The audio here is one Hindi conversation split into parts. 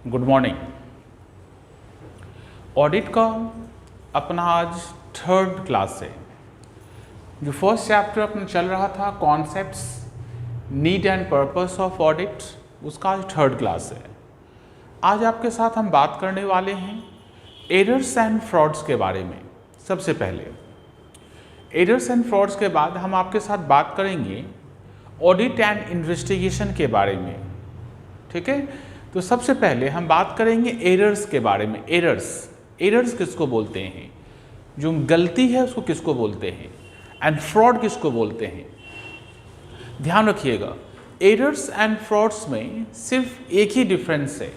Good morning. ऑडिट का अपना आज थर्ड क्लास है। जो फर्स्ट चैप्टर अपना चल रहा था concepts, need and purpose of audit, उसका आज थर्ड क्लास है। आज आपके साथ हम बात करने वाले हैं एरर्स एंड फ्रॉड्स के बारे में। सबसे पहले एरर्स एंड फ्रॉड्स के बाद हम आपके साथ बात करेंगे ऑडिट एंड इन्वेस्टिगेशन के बारे में। ठीक है, तो सबसे पहले हम बात करेंगे एरर्स के बारे में। एरर्स किसको बोलते हैं, जो गलती है उसको किसको बोलते हैं, एंड फ्रॉड किसको बोलते हैं। ध्यान रखिएगा, एरर्स एंड फ्रॉड्स में सिर्फ एक ही डिफरेंस है।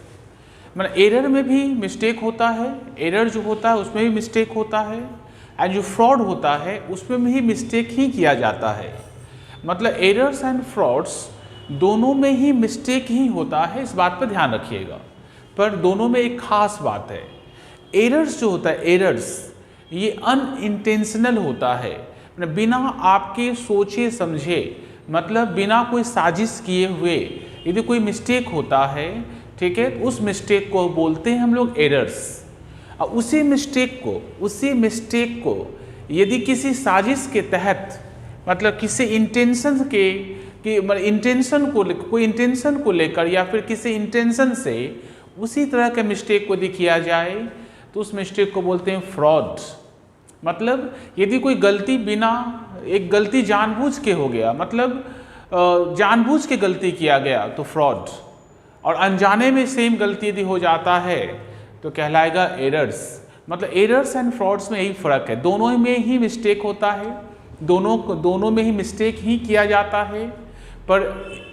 मतलब एरर में भी मिस्टेक होता है, एरर जो होता है उसमें भी मिस्टेक होता है, एंड जो फ्रॉड होता है उसमें भी मिस्टेक ही किया जाता है। मतलब एरर्स एंड फ्रॉड्स दोनों में ही मिस्टेक ही होता है, इस बात पर ध्यान रखिएगा। पर दोनों में एक खास बात है, एरर्स जो होता है, एरर्स ये अनइंटेंशनल होता है, मतलब बिना आपके सोचे समझे, मतलब बिना कोई साजिश किए हुए यदि कोई मिस्टेक होता है, ठीक है, उस मिस्टेक को बोलते हैं हम लोग एरर्स। और उसी मिस्टेक को यदि किसी साजिश के तहत, मतलब किसी इंटेंशन के कोई इंटेंशन को लेकर या फिर किसी इंटेंशन से उसी तरह के मिस्टेक को यदि किया जाए तो उस मिस्टेक को बोलते हैं फ्रॉड। मतलब यदि कोई गलती एक गलती जानबूझ के हो गया, मतलब जानबूझ के गलती किया गया तो फ्रॉड, और अनजाने में सेम गलती यदि हो जाता है तो कहलाएगा एरर्स। मतलब एरर्स एंड फ्रॉड्स में यही फर्क है, दोनों में ही मिस्टेक होता है, दोनों में ही मिस्टेक ही किया जाता है। पर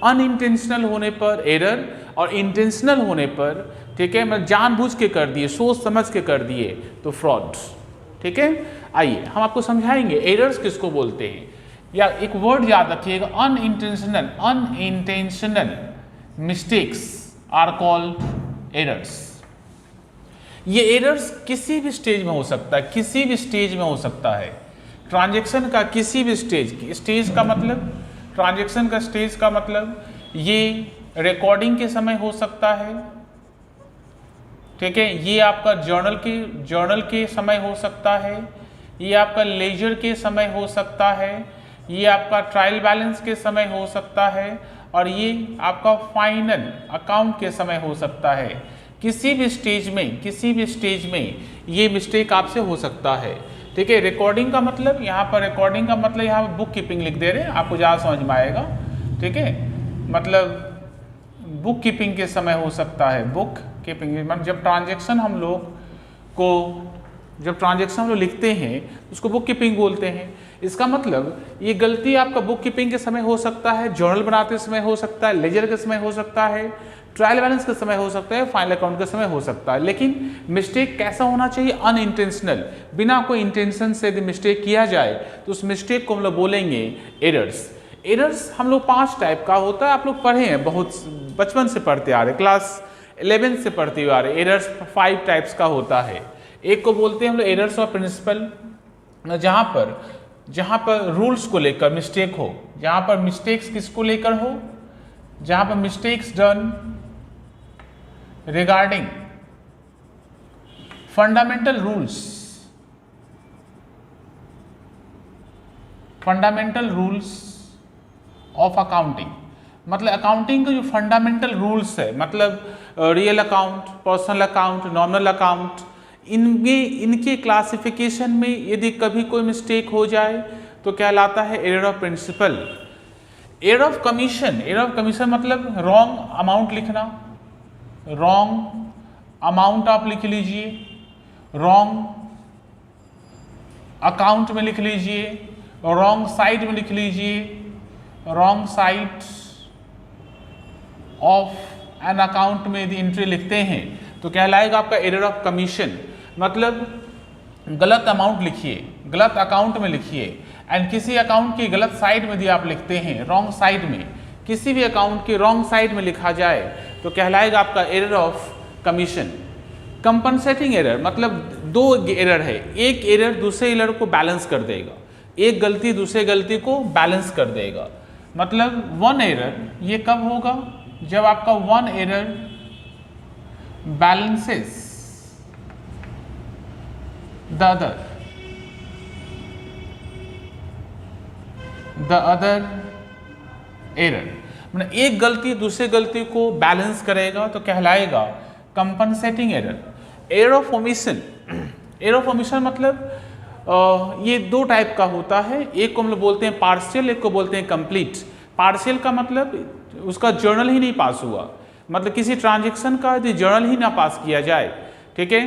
अनइंटेंशनल होने पर एरर और इंटेंशनल होने पर, ठीक है, मतलब जानबूझ के कर दिए, सोच समझ के कर दिए तो फ्रॉड। ठीक है, आइए हम आपको समझाएंगे एरर्स किसको बोलते हैं, या एक वर्ड याद रखिएगा, unintentional mistakes are called errors. ये एरर्स किसी भी स्टेज में हो सकता है, किसी भी स्टेज में हो सकता है। ट्रांजैक्शन का किसी भी स्टेज का मतलब, ट्रांजैक्शन का स्टेज का मतलब ये रिकॉर्डिंग के समय हो सकता है, ठीक है, ये आपका जर्नल के समय हो सकता है, ये आपका लेजर के समय हो सकता है, ये आपका ट्रायल बैलेंस के समय हो सकता है, और ये आपका फाइनल अकाउंट के समय हो सकता है। किसी भी स्टेज में ये मिस्टेक आपसे हो सकता है। ठीक है, रिकॉर्डिंग का मतलब यहाँ पर बुक कीपिंग लिख दे रहे हैं, आपको ज़्यादा समझ में आएगा। ठीक है, मतलब बुक कीपिंग के समय हो सकता है, बुक कीपिंग मतलब जब ट्रांजैक्शन हम लोग लिखते हैं उसको बुक कीपिंग बोलते हैं। इसका मतलब ये गलती आपका बुक कीपिंग के समय हो सकता है, जर्नल बनाते समय हो सकता है, लेजर के समय हो सकता है, ट्रायल बैलेंस के समय हो सकता है, फाइनल अकाउंट के समय हो सकता है। लेकिन मिस्टेक कैसा होना चाहिए, अनइंटेंशनल, बिना कोई इंटेंशन से यदि मिस्टेक किया जाए तो उस मिस्टेक को हम लोग बोलेंगे एरर्स हम लोग 5 टाइप का होता है, आप लोग पढ़े हैं, बहुत बचपन से पढ़ते आ रहे, क्लास 11 से पढ़ते हुए आ रहे। एरर्स 5 टाइप्स का होता है। एक को बोलते हैं हम लोग एरर्स ऑफ प्रिंसिपल, जहाँ पर रूल्स को लेकर मिस्टेक हो, जहाँ पर मिस्टेक्स किसको लेकर हो, जहाँ पर mistakes done regarding fundamental rules of accounting. मतलब अकाउंटिंग के जो फंडामेंटल रूल्स है, मतलब real account, personal account, nominal account, इनके क्लासिफिकेशन में यदि कभी कोई मिस्टेक हो जाए तो कहलाता है error of principle. Error of commission मतलब रॉन्ग अमाउंट लिखना, रॉन्ग अमाउंट आप लिख लीजिए, रॉन्ग अकाउंट में लिख लीजिए, रॉन्ग साइड में लिख लीजिए, wrong side of an account में यदि एंट्री लिखते हैं तो कहलाएगा आपका एरर ऑफ कमीशन। मतलब गलत अमाउंट लिखिए, गलत अकाउंट में लिखिए, एंड किसी अकाउंट की गलत साइड में यदि आप लिखते हैं, रॉन्ग साइड में, किसी भी अकाउंट की रॉन्ग साइड में लिखा जाए तो कहलाएगा आपका error of commission. Compensating error मतलब 2 एरर है, एक एरर दूसरे एरर को बैलेंस कर देगा, एक गलती दूसरे गलती को बैलेंस कर देगा। मतलब 1 एरर ये कब होगा, जब आपका 1 error balances the other error, मतलब एक गलती दूसरे गलती को बैलेंस करेगा तो कहलाएगा compensating error. Error of omission, error of omission मतलब ये दो टाइप का होता है, एक को हम लोग बोलते हैं पार्शियल, एक को बोलते हैं कंप्लीट। पार्शियल का मतलब उसका जर्नल ही नहीं पास हुआ, मतलब किसी ट्रांजेक्शन का यदि जर्नल ही ना पास किया जाए, ठीक है,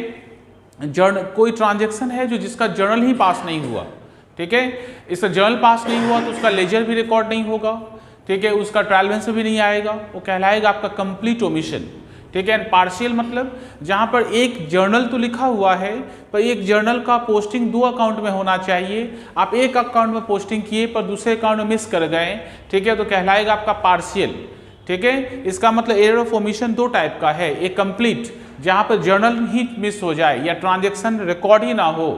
जर्नल कोई ट्रांजेक्शन है जो जिसका जर्नल ही पास नहीं हुआ, ठीक है, इसका जर्नल पास नहीं हुआ तो उसका लेजर भी रिकॉर्ड नहीं होगा, ठीक है, उसका ट्रायल बैलेंस भी नहीं आएगा, वो कहलाएगा आपका कंप्लीट ओमिशन, ठीक है। एंड पार्शियल मतलब जहाँ पर एक जर्नल तो लिखा हुआ है पर एक जर्नल का पोस्टिंग दो अकाउंट में होना चाहिए, आप एक अकाउंट में पोस्टिंग किए पर दूसरे अकाउंट में मिस कर गए, ठीक है, तो कहलाएगा आपका पार्शियल, ठीक है। इसका मतलब एरर ऑफ ओमिशन दो टाइप का है, एक कंप्लीट जहाँ पर जर्नल ही मिस हो जाए या ट्रांजेक्शन रिकॉर्ड ही ना हो,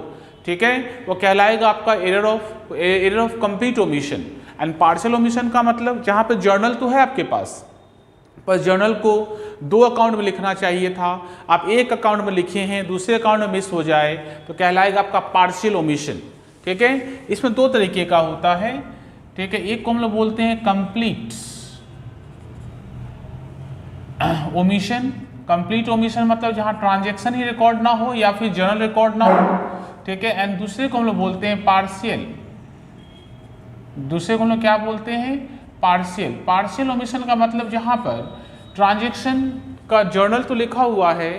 ठीक है, वो कहलाएगा आपका error of complete omission. And partial omission का मतलब जहाँ पर जर्नल तो है आपके पास पर जर्नल को दो अकाउंट में लिखना चाहिए था, आप एक अकाउंट में लिखे हैं दूसरे अकाउंट में मिस हो जाए तो कहलाएगा आपका पार्शियल ओमिशन, ठीक है। इसमें दो तरीके का होता है, ठीक है, एक को हम लोग बोलते हैं कंप्लीट ओमिशन। कंप्लीट ओमिशन मतलब जहां ट्रांजैक्शन ही रिकॉर्ड ना हो या फिर जर्नल रिकॉर्ड ना हो, ठीक है। एंड दूसरे को हम लोग बोलते हैं पार्शियल, दूसरे को हम लोग क्या बोलते हैं, पार्शियल। पार्शियल ओमिशन का मतलब जहां पर ट्रांजैक्शन का जर्नल तो लिखा हुआ है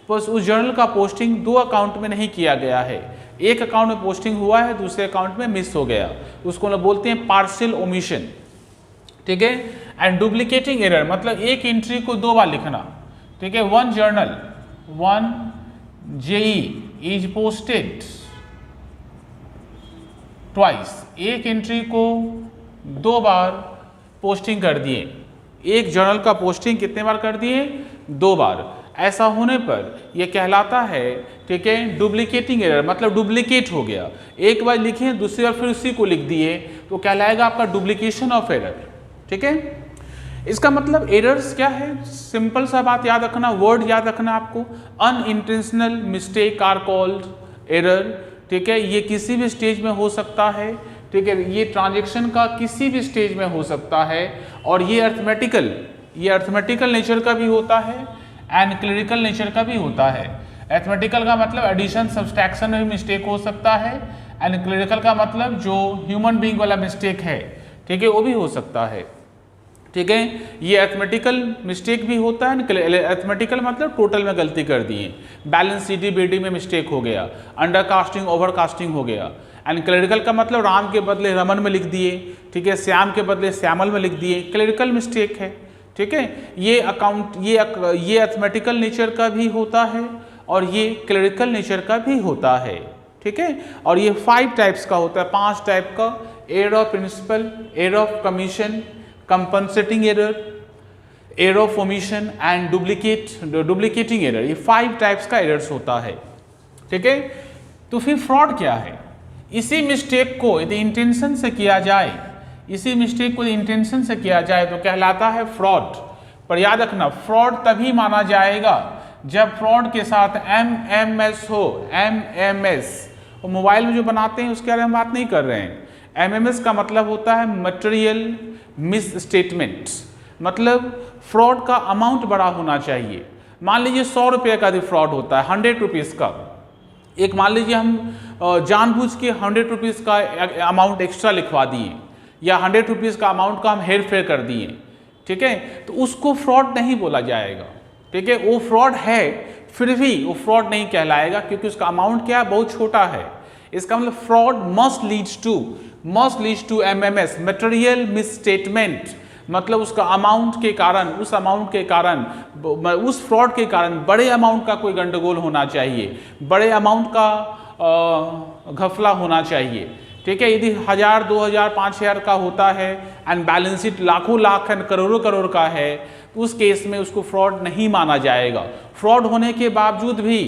बस उस जर्नल का पोस्टिंग दो अकाउंट में नहीं किया गया है, एक अकाउंट में पोस्टिंग हुआ है दूसरे अकाउंट में मिस हो गया, उसको हम लोग बोलते हैं पार्शियल ओमिशन, ठीक है। एंड डुप्लीकेटिंग एरर मतलब एक एंट्री को दो बार लिखना, ठीक है। One journal, one JE is posted twice, एक एंट्री को दो बार पोस्टिंग कर दिए, एक जर्नल का पोस्टिंग कितने बार कर दिए, दो बार। ऐसा होने पर यह कहलाता है, ठीक है, डुप्लीकेटिंग एरर मतलब डुप्लीकेट हो गया, एक बार लिखे दूसरी बार फिर उसी को लिख दिए तो कहलाएगा आपका डुप्लीकेशन ऑफ एरर, ठीक है। इसका मतलब एरर्स क्या है, सिंपल सा बात याद रखना, वर्ड याद रखना आपको, unintentional mistake are called error, ठीक है। ये किसी भी स्टेज में हो सकता है, ठीक है, ये ट्रांजैक्शन का किसी भी स्टेज में हो सकता है और ये अर्थमेटिकल नेचर का भी होता है एंड क्लरिकल नेचर का भी होता है। अर्थमेटिकल का मतलब एडिशन सब्सट्रैक्शन में भी मिस्टेक हो सकता है एंड क्लरिकल का मतलब जो ह्यूमन बीइंग वाला मिस्टेक है, ठीक है, वो भी हो सकता है, ठीक है। ये अर्थमेटिकल मिस्टेक भी होता है, अर्थमेटिकल मतलब टोटल में गलती कर दिए, बैलेंस सीडी बीडी में मिस्टेक हो गया, अंडर कास्टिंग ओवर कास्टिंग हो गया। एंड क्लरिकल का मतलब राम के बदले रमन में लिख दिए, ठीक है, श्याम के बदले श्यामल में लिख दिए, क्लरिकल मिस्टेक है, ठीक है। ये अकाउंट ये अर्थमेटिकल नेचर का भी होता है और ये क्लरिकल नेचर का भी होता है, ठीक है। और ये 5 टाइप्स का होता है, 5 टाइप का, error of principle, error of commission, compensating error, error of omission and duplicating error, ये 5 टाइप्स का एरर्स होता है, ठीक है। तो फिर फ्रॉड क्या है, इसी मिस्टेक को यदि इंटेंशन से किया जाए, इसी मिस्टेक को इंटेंशन से किया जाए तो कहलाता है फ्रॉड। पर याद रखना फ्रॉड तभी माना जाएगा जब फ्रॉड के साथ एमएमएस हो, एमएमएस, और मोबाइल में जो बनाते हैं उसके बारे में बात नहीं कर रहे हैं। एमएमएस का मतलब होता है मटेरियल मिस स्टेटमेंट, मतलब फ्रॉड का अमाउंट बड़ा होना चाहिए। मान लीजिए 100 रुपये का यदि फ्रॉड होता है, 100 रुपीज़ का, एक मान लीजिए हम जानबूझ के 100 रुपीज़ का अमाउंट एक्स्ट्रा लिखवा दिए या 100 रुपीज़ का अमाउंट का हम हेर फेर कर दिए, ठीक है, तो उसको फ्रॉड नहीं बोला जाएगा, ठीक है। वो फ्रॉड है फिर भी वो फ्रॉड नहीं कहलाएगा क्योंकि उसका अमाउंट क्या है, बहुत छोटा है। इसका मतलब fraud must leads to MMS, material misstatement, मतलब उसका अमाउंट के कारण, उस अमाउंट के कारण, उस फ्रॉड के कारण बड़े अमाउंट का कोई गंडगोल होना चाहिए, बड़े अमाउंट का घपला होना चाहिए, ठीक है। यदि 1000, 2000, 5000 का होता है एंड बैलेंस शीट लाखों लाख एंड करोड़ों करोड़ का है तो उस केस में उसको फ्रॉड नहीं माना जाएगा। फ्रॉड होने के बावजूद भी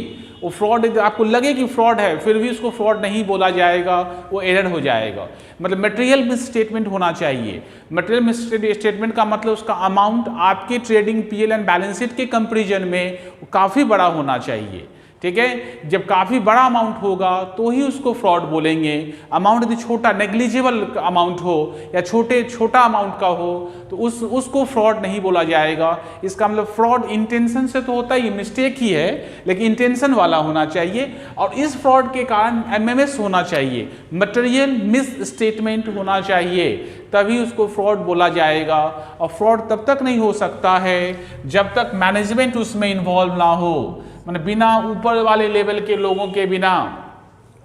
वो फ्रॉड, आपको लगे कि फ्रॉड है फिर भी उसको फ्रॉड नहीं बोला जाएगा, वो एरर हो जाएगा। मतलब मटेरियल मिस स्टेटमेंट होना चाहिए। मटेरियल मिस स्टेटमेंट का मतलब उसका अमाउंट आपके trading PL and balance sheet के कंपैरिजन में काफ़ी बड़ा होना चाहिए। ठीक है, जब काफ़ी बड़ा अमाउंट होगा तो ही उसको फ्रॉड बोलेंगे। अमाउंट यदि छोटा नेग्लिजिबल अमाउंट हो या छोटा अमाउंट का हो तो उसको फ्रॉड नहीं बोला जाएगा। इसका मतलब फ्रॉड इंटेंशन से तो होता ही, मिस्टेक ही है, लेकिन इंटेंशन वाला होना चाहिए और इस फ्रॉड के कारण एमएमएस होना चाहिए, मटेरियल मिस स्टेटमेंट होना चाहिए, तभी उसको फ्रॉड बोला जाएगा। और फ्रॉड तब तक नहीं हो सकता है जब तक मैनेजमेंट उसमें इन्वॉल्व ना हो। मतलब बिना ऊपर वाले लेवल के लोगों के बिना,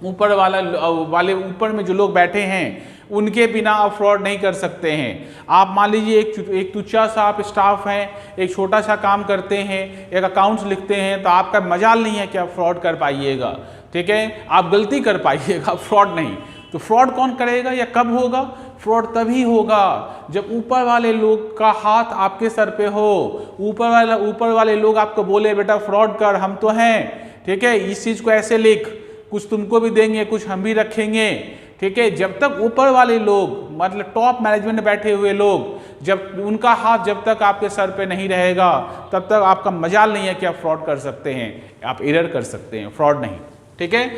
ऊपर में जो लोग बैठे हैं उनके बिना आप फ्रॉड नहीं कर सकते हैं। आप मान लीजिए एक तुच्छा सा आप स्टाफ हैं, एक छोटा सा काम करते हैं, एक अकाउंट्स लिखते हैं, तो आपका मजाल नहीं है कि आप फ्रॉड कर पाइएगा। ठीक है, आप गलती कर पाइएगा, फ्रॉड नहीं। तो फ्रॉड कौन करेगा या कब होगा? फ्रॉड तभी होगा जब ऊपर वाले लोग का हाथ आपके सर पे हो, ऊपर वाले लोग आपको बोले बेटा फ्रॉड कर, हम तो हैं, ठीक है, इस चीज़ को ऐसे लिख, कुछ तुमको भी देंगे कुछ हम भी रखेंगे। ठीक है, जब तक ऊपर वाले लोग मतलब टॉप मैनेजमेंट में बैठे हुए लोग, जब उनका हाथ जब तक आपके सर पे नहीं रहेगा तब तक आपका मजाल नहीं है कि आप फ्रॉड कर सकते हैं, आप एरर कर सकते हैं, फ्रॉड नहीं। ठीक है,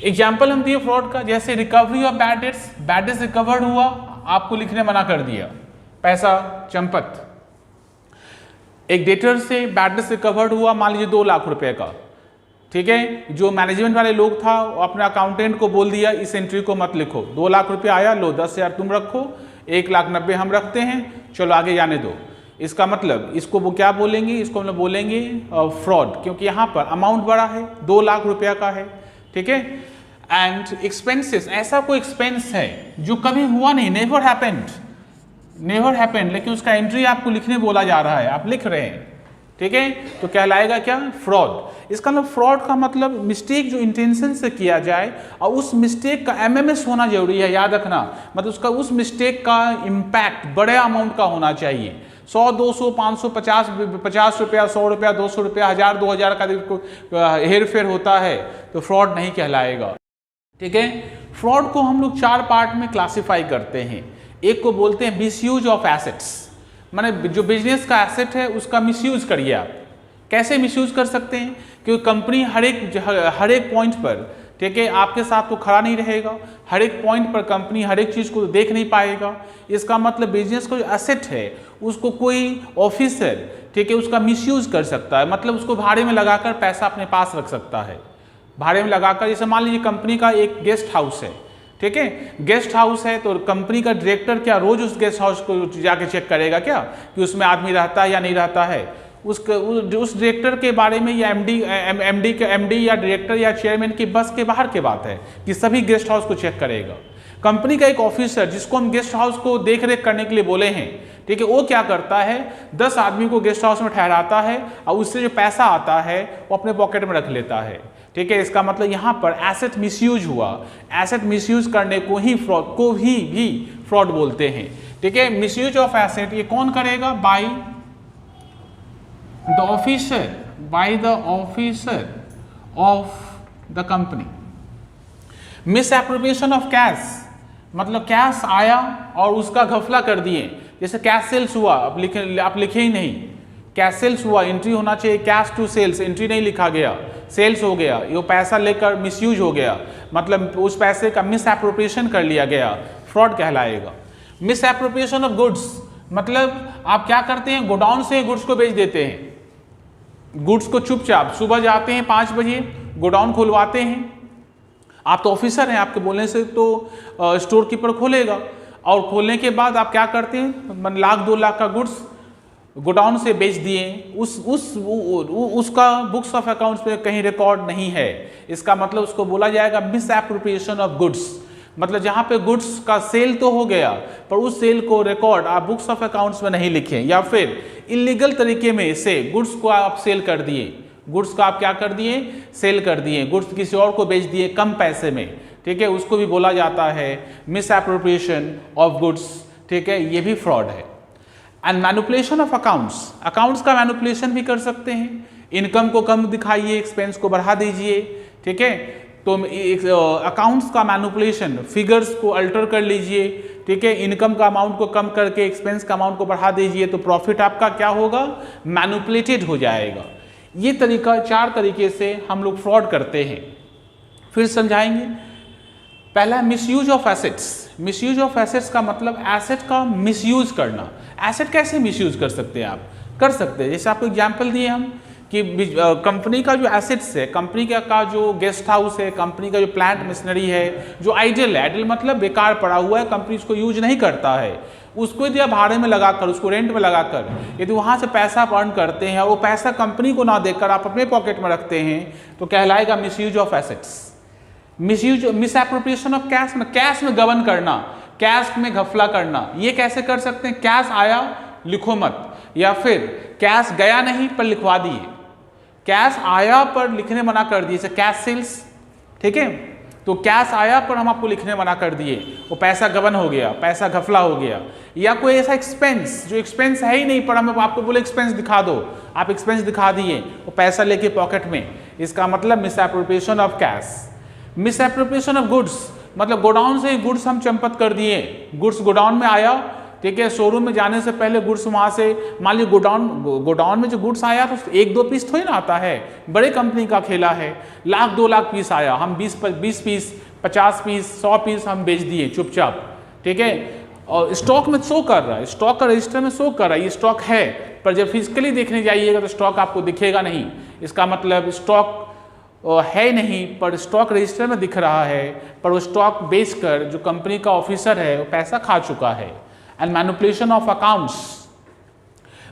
एग्जाम्पल हम दिए फ्रॉड का, जैसे recovery of bad debts recovered हुआ, आपको लिखने मना कर दिया, पैसा चंपत। एक डेटर से बैड डेट्स रिकवर्ड हुआ, मान लीजिए 2 लाख रुपए का। ठीक है, जो मैनेजमेंट वाले लोग था वो अपने अकाउंटेंट को बोल दिया इस एंट्री को मत लिखो, 2 लाख रुपए आया, लो 10,000 तुम रखो, 1,90,000 हम रखते हैं, चलो आगे जाने दो। इसका मतलब इसको वो क्या बोलेंगे, इसको हम लोग बोलेंगे फ्रॉड, क्योंकि यहाँ पर अमाउंट बड़ा है, 2 लाख रुपया का है। ठीक है, एंड एक्सपेंसेस, ऐसा कोई एक्सपेंस है जो कभी हुआ नहीं, नेवर हैपेंड, लेकिन उसका एंट्री आपको लिखने बोला जा रहा है, आप लिख रहे हैं। ठीक है, तो कहलाएगा क्या? फ्रॉड। इसका मतलब फ्रॉड का मतलब मिस्टेक जो इंटेंशन से किया जाए और उस मिस्टेक का एमएमएस होना जरूरी है, याद रखना। मतलब उसका उस मिस्टेक का इम्पैक्ट बड़े अमाउंट का होना चाहिए, 100, 200, 500, 50 रुपया, 100 रुपया, 200 रुपया, 1000, 2000 का हेर फेर होता है तो फ्रॉड नहीं कहलाएगा। ठीक है, फ्रॉड को हम लोग 4 पार्ट में क्लासिफाई करते हैं। एक को बोलते हैं मिसयूज ऑफ एसेट्स, माने जो बिजनेस का एसेट है उसका मिसयूज करिए आप। कैसे मिसयूज कर सकते हैं? क्योंकि कंपनी हर एक पॉइंट पर, ठीक है, आपके साथ तो खड़ा नहीं रहेगा, हर एक पॉइंट पर कंपनी हर एक चीज़ को देख नहीं पाएगा। इसका मतलब बिजनेस का जो एसेट है उसको कोई ऑफिसर, ठीक है, उसका मिसयूज कर सकता है, मतलब उसको भाड़े में लगाकर पैसा अपने पास रख सकता है। भाड़े में लगाकर, जैसे मान लीजिए कंपनी का एक गेस्ट हाउस है, ठीक है, गेस्ट हाउस है तो कंपनी का डायरेक्टर क्या रोज उस गेस्ट हाउस को जाके चेक करेगा क्या कि उसमें आदमी रहता है या नहीं रहता है? उस डायरेक्टर के बारे में या एमडी या डायरेक्टर या चेयरमैन की बस के बाहर की बात है कि सभी गेस्ट हाउस को चेक करेगा। कंपनी का एक ऑफिसर जिसको हम गेस्ट हाउस को देख रेख करने के लिए बोले हैं, ठीक है, वो क्या करता है, 10 आदमी को गेस्ट हाउस में ठहराता है और उससे जो पैसा आता है वो अपने पॉकेट में रख लेता है। ठीक है, इसका मतलब यहाँ पर एसेट मिसयूज हुआ। एसेट मिसयूज करने को ही फ्रॉड बोलते हैं। ठीक है, मिसयूज ऑफ एसेट ये कौन करेगा? By the officer of the company. Miss appropriation of cash, मतलब कैश आया और उसका घपला कर दिए। जैसे कैश सेल्स हुआ, आप लिखे ही नहीं, कैश सेल्स हुआ, एंट्री होना चाहिए कैश टू सेल्स, एंट्री नहीं लिखा गया, सेल्स हो गया, ये पैसा लेकर मिसयूज हो गया, मतलब उस पैसे का मिस एप्रोप्रिएशन कर लिया गया, फ्रॉड कहलाएगा। मिस एप्रोप्रिएशन ऑफ गुड्स, मतलब आप क्या करते हैं, गोडाउन से गुड्स को बेच देते हैं। गुड्स को चुपचाप सुबह जाते हैं 5 बजे, गोडाउन खुलवाते हैं। आप तो ऑफिसर हैं, आपके बोलने से तो स्टोर कीपर खोलेगा, और खोलने के बाद आप क्या करते हैं, 1,00,000 2 लाख का गुड्स गोडाउन से बेच दिए, उसका बुक्स ऑफ अकाउंट्स पे कहीं रिकॉर्ड नहीं है। इसका मतलब उसको बोला जाएगा मिस एप्रोप्रिएशन ऑफ गुड्स। मतलब जहाँ पे गुड्स का सेल तो हो गया पर उस सेल को रिकॉर्ड आप बुक्स ऑफ अकाउंट्स में नहीं लिखे, या फिर इलीगल तरीके में से गुड्स को आप सेल कर दिए, गुड्स का आप क्या कर दिए, सेल कर दिए, गुड्स किसी और को बेच दिए कम पैसे में। ठीक है, उसको भी बोला जाता है मिस एप्रोप्रिएशन ऑफ गुड्स। ठीक है, ये भी फ्रॉड है। And manipulation of accounts, accounts का मैनिपुलेशन भी कर सकते हैं। इनकम को कम दिखाइए, एक्सपेंस को बढ़ा दीजिए, ठीक है। तो अकाउंट्स का मैनिपुलेशन, फिगर्स को अल्टर कर लीजिए, ठीक है, इनकम का अमाउंट को कम करके एक्सपेंस का अमाउंट को बढ़ा दीजिए, तो प्रॉफिट आपका क्या होगा, मैनिपुलेटेड हो जाएगा। ये तरीका, 4 तरीके से हम लोग फ्रॉड करते हैं। फिर समझाएंगे। पहला misuse of assets. Misuse of assets का मतलब एसेट का मिसयूज करना। एसेट कैसे मिसयूज कर सकते हैं आप, कर सकते हैं, जैसे आपको एग्जांपल दिए हम कि कंपनी का जो एसेट्स है, कंपनी का जो गेस्ट हाउस है, कंपनी का जो प्लांट मशीनरी है, जो आइडल है, आइडल मतलब बेकार पड़ा हुआ है, कंपनी उसको यूज नहीं करता है, उसको यदि आप भाड़े में लगाकर, उसको रेंट में लगाकर यदि वहाँ से पैसा आप अर्न करते हैं और वो पैसा कंपनी को ना देकर आप अपने पॉकेट में रखते हैं, तो कहलाएगा misuse of assets. Misuse, misappropriation of cash, में कैश में गबन करना, कैश में घपला करना। ये कैसे कर सकते हैं, कैश आया लिखो मत, या फिर कैश गया नहीं पर लिखवा दिए, कैश आया पर लिखने मना कर दिए, जैसे कैश सेल्स, ठीक है। तो कैश आया पर हम आपको लिखने मना कर दिए, वो पैसा गबन हो गया, पैसा घपला हो गया। या कोई ऐसा एक्सपेंस जो एक्सपेंस है ही नहीं पर हम आपको बोले एक्सपेंस दिखा दो, आप एक्सपेंस दिखा दिए, वो पैसा लेके पॉकेट में, इसका मतलब misappropriation of cash. Misappropriation of goods मतलब गोडाउन से ही गुड्स हम चंपत कर दिए, गुड्स गोडाउन में आया, ठीक है, शोरूम में जाने से पहले गुड्स वहाँ से, मान लीजिए गोडाउन में जो गुड्स आया तो 1-2 पीस थोड़ी ना आता है, बड़े कंपनी का खेला है, 1,00,000-2 लाख पीस आया, हम 20 पीस, 50 पीस, 100 पीस हम बेच दिए चुपचाप, ठीक है। और स्टॉक में शो कर रहा है, स्टॉक का रजिस्टर में शो कर रहा है ये स्टॉक है, पर जब फिजिकली देखने जाइएगा तो स्टॉक आपको दिखेगा नहीं। इसका मतलब स्टॉक है नहीं पर स्टॉक रजिस्टर में दिख रहा है, पर वो स्टॉक बेचकर जो कंपनी का ऑफिसर है वो पैसा खा चुका है। एंड मैनिपुलेशन ऑफ अकाउंट्स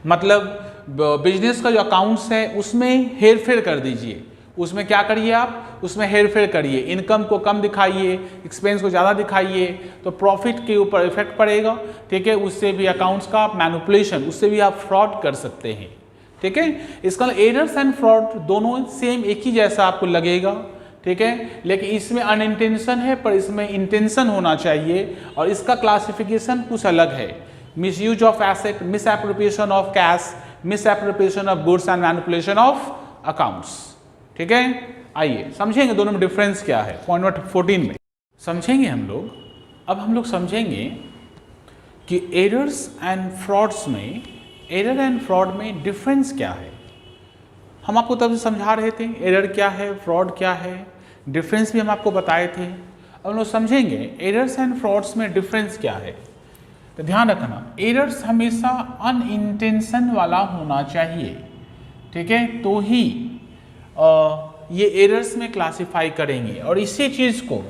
मतलब बिजनेस का जो अकाउंट्स है उसमें हेर फेर कर दीजिए, उसमें क्या करिए आप, उसमें हेर फेर करिए, इनकम को कम दिखाइए, एक्सपेंस को ज़्यादा दिखाइए, तो प्रॉफिट के ऊपर इफेक्ट पड़ेगा, ठीक है। उससे भी अकाउंट्स का मैनिपुलेशन, उससे भी आप फ्रॉड कर सकते हैं, ठीक है। इसका एरर्स एंड फ्रॉड दोनों सेम एक ही जैसा आपको लगेगा, ठीक है, लेकिन इसमें अनइंटेंशन है पर इसमें इंटेंशन होना चाहिए, और इसका क्लासिफिकेशन कुछ अलग है। Misuse of asset, misappropriation of cash, misappropriation of goods and manipulation of accounts, ठीक है। आइए समझेंगे दोनों में डिफरेंस क्या है, पॉइंट नंबर 14 में समझेंगे हम लोग। अब हम लोग समझेंगे कि एरर्स एंड फ्रॉड्स में, एरर एंड फ्रॉड में डिफरेंस क्या है। हम आपको तब से समझा रहे थे एरर क्या है, फ्रॉड क्या है, डिफरेंस भी हम आपको बताए थे। अब हम लोग समझेंगे एरर्स एंड फ्रॉड्स में डिफरेंस क्या है। तो ध्यान रखना, एरर्स हमेशा अनइंटेंशन वाला होना चाहिए, ठीक है, तो ही ये एरर्स में क्लासिफाई करेंगे। और इसी चीज़ को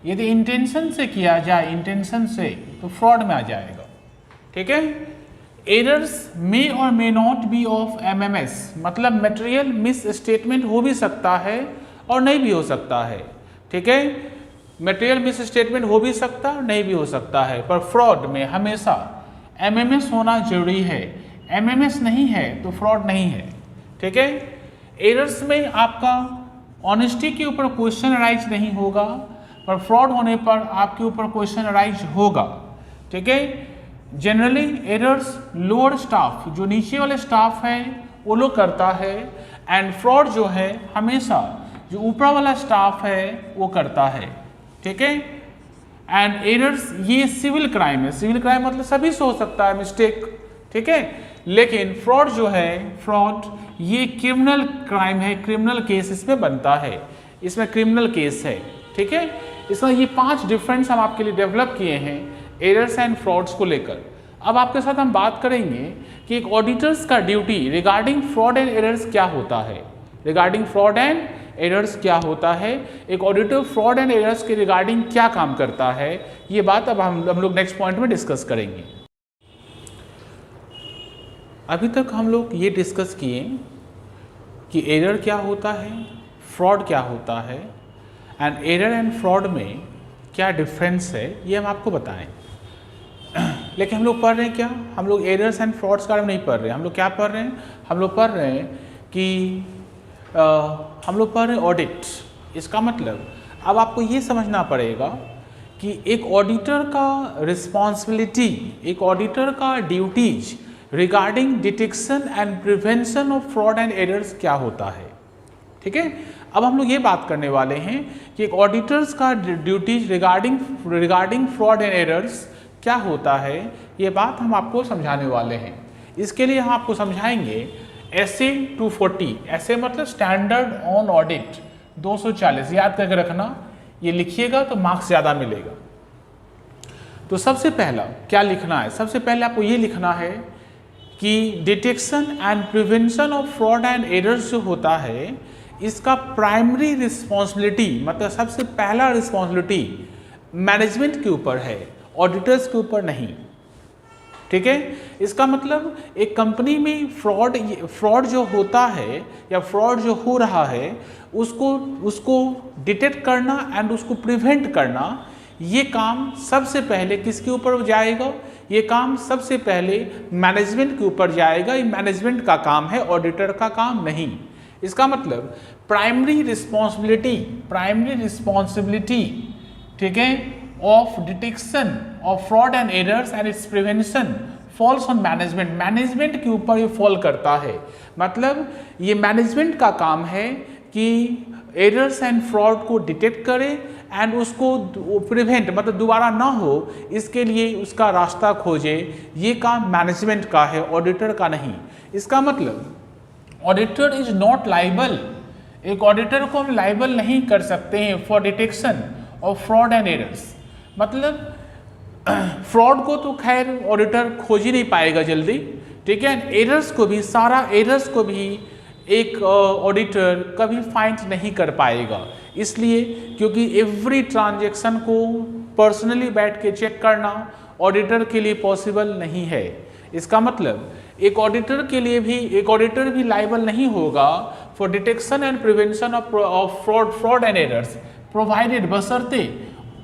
यदि इंटेंशन से किया जाए, इंटेंशन से, तो फ्रॉड में आ जाएगा, ठीक है। एरर्स मे और may not be of MMS मतलब मटेरियल मिस स्टेटमेंट हो भी सकता है और नहीं भी हो सकता है, ठीक है। मटेरियल मिस स्टेटमेंट हो भी सकता है और नहीं भी हो सकता है, पर फ्रॉड में हमेशा MMS होना जरूरी है। MMS नहीं है तो फ्रॉड नहीं है, ठीक है। एरर्स में आपका ऑनेस्टी के ऊपर क्वेश्चन अराइज नहीं होगा, पर फ्रॉड होने पर आपके ऊपर क्वेश्चन अराइज होगा, ठीक है। जनरली एरर्स लोअर स्टाफ, जो नीचे वाले स्टाफ है वो लोग करता है, एंड फ्रॉड जो है हमेशा जो ऊपर वाला स्टाफ है वो करता है, ठीक है। एंड एरर्स ये सिविल क्राइम है, सिविल क्राइम मतलब सभी से हो सकता है मिस्टेक, ठीक है। लेकिन फ्रॉड जो है, फ्रॉड ये क्रिमिनल क्राइम है, क्रिमिनल केस इसमें बनता है, इसमें क्रिमिनल केस है, ठीक है। इसमें ये 5 डिफरेंस हम आपके लिए डेवलप किए हैं एरर्स एंड फ्रॉड्स को लेकर। अब आपके साथ हम बात करेंगे कि एक ऑडिटर्स का duty regarding fraud and errors क्या होता है, रिगार्डिंग फ्रॉड एंड एरर्स क्या होता है, एक ऑडिटर फ्रॉड एंड एरर्स के रिगार्डिंग क्या काम करता है, ये बात अब हम लोग नेक्स्ट पॉइंट में डिस्कस करेंगे। अभी तक हम लोग ये डिस्कस किए कि एरर क्या होता है, फ्रॉड क्या होता है, एंड एरर एंड फ्रॉड में क्या डिफरेंस है ये हम आपको बताएं। लेकिन हम लोग पढ़ रहे हैं क्या, हम लोग एरर्स एंड फ्रॉड्स का नहीं पढ़ रहे हैं, हम लोग क्या पढ़ रहे हैं, हम लोग पढ़ रहे हैं कि हम लोग पढ़ रहे हैं ऑडिट। इसका मतलब अब आपको ये समझना पड़ेगा कि एक ऑडिटर का रिस्पॉन्सिबिलिटी, एक ऑडिटर का duties regarding detection and prevention of fraud and errors क्या होता है। ठीक है, अब हम लोग ये बात करने वाले हैं कि एक ऑडिटर्स का duties regarding fraud and errors क्या होता है, ये बात हम आपको समझाने वाले हैं। इसके लिए हम आपको समझाएंगे SA 240, ऐसे मतलब स्टैंडर्ड ऑन ऑडिट 240, याद करके रखना, ये लिखिएगा तो मार्क्स ज़्यादा मिलेगा। तो सबसे पहला क्या लिखना है, सबसे पहले आपको ये लिखना है कि detection and prevention of fraud and errors जो होता है, इसका प्राइमरी रिस्पॉन्सिबिलिटी मतलब सबसे पहला रिस्पॉन्सिबिलिटी मैनेजमेंट के ऊपर है, ऑडिटर्स के ऊपर नहीं। ठीक है, इसका मतलब एक कंपनी में फ्रॉड जो होता है या फ्रॉड जो हो रहा है उसको डिटेक्ट करना एंड उसको प्रिवेंट करना, ये काम सबसे पहले किसके ऊपर जाएगा, ये काम सबसे पहले मैनेजमेंट के ऊपर जाएगा। ये मैनेजमेंट का काम है, ऑडिटर का काम नहीं। इसका मतलब प्राइमरी रिस्पॉन्सिबिलिटी, ठीक है, of detection of fraud and errors and it's prevention falls on management के ऊपर ये फॉल करता है। मतलब ये मैनेजमेंट का काम है कि एरर्स एंड फ्रॉड को डिटेक्ट करे एंड उसको प्रिवेंट मतलब दोबारा ना हो, इसके लिए उसका रास्ता खोजे। ये काम मैनेजमेंट का है, ऑडिटर का नहीं। इसका मतलब ऑडिटर इज नॉट लाइबल, एक ऑडिटर को हम लाइबल नहीं कर सकते हैं for detection of fraud and errors. मतलब फ्रॉड को तो खैर ऑडिटर खोज ही नहीं पाएगा जल्दी, ठीक है। एरर्स को भी, सारा एरर्स को भी एक ऑडिटर कभी फाइंड नहीं कर पाएगा, इसलिए क्योंकि एवरी ट्रांजैक्शन को पर्सनली बैठ के चेक करना ऑडिटर के लिए पॉसिबल नहीं है। इसका मतलब एक ऑडिटर के लिए भी, एक ऑडिटर भी लाइबल नहीं होगा for detection and prevention of fraud and errors provided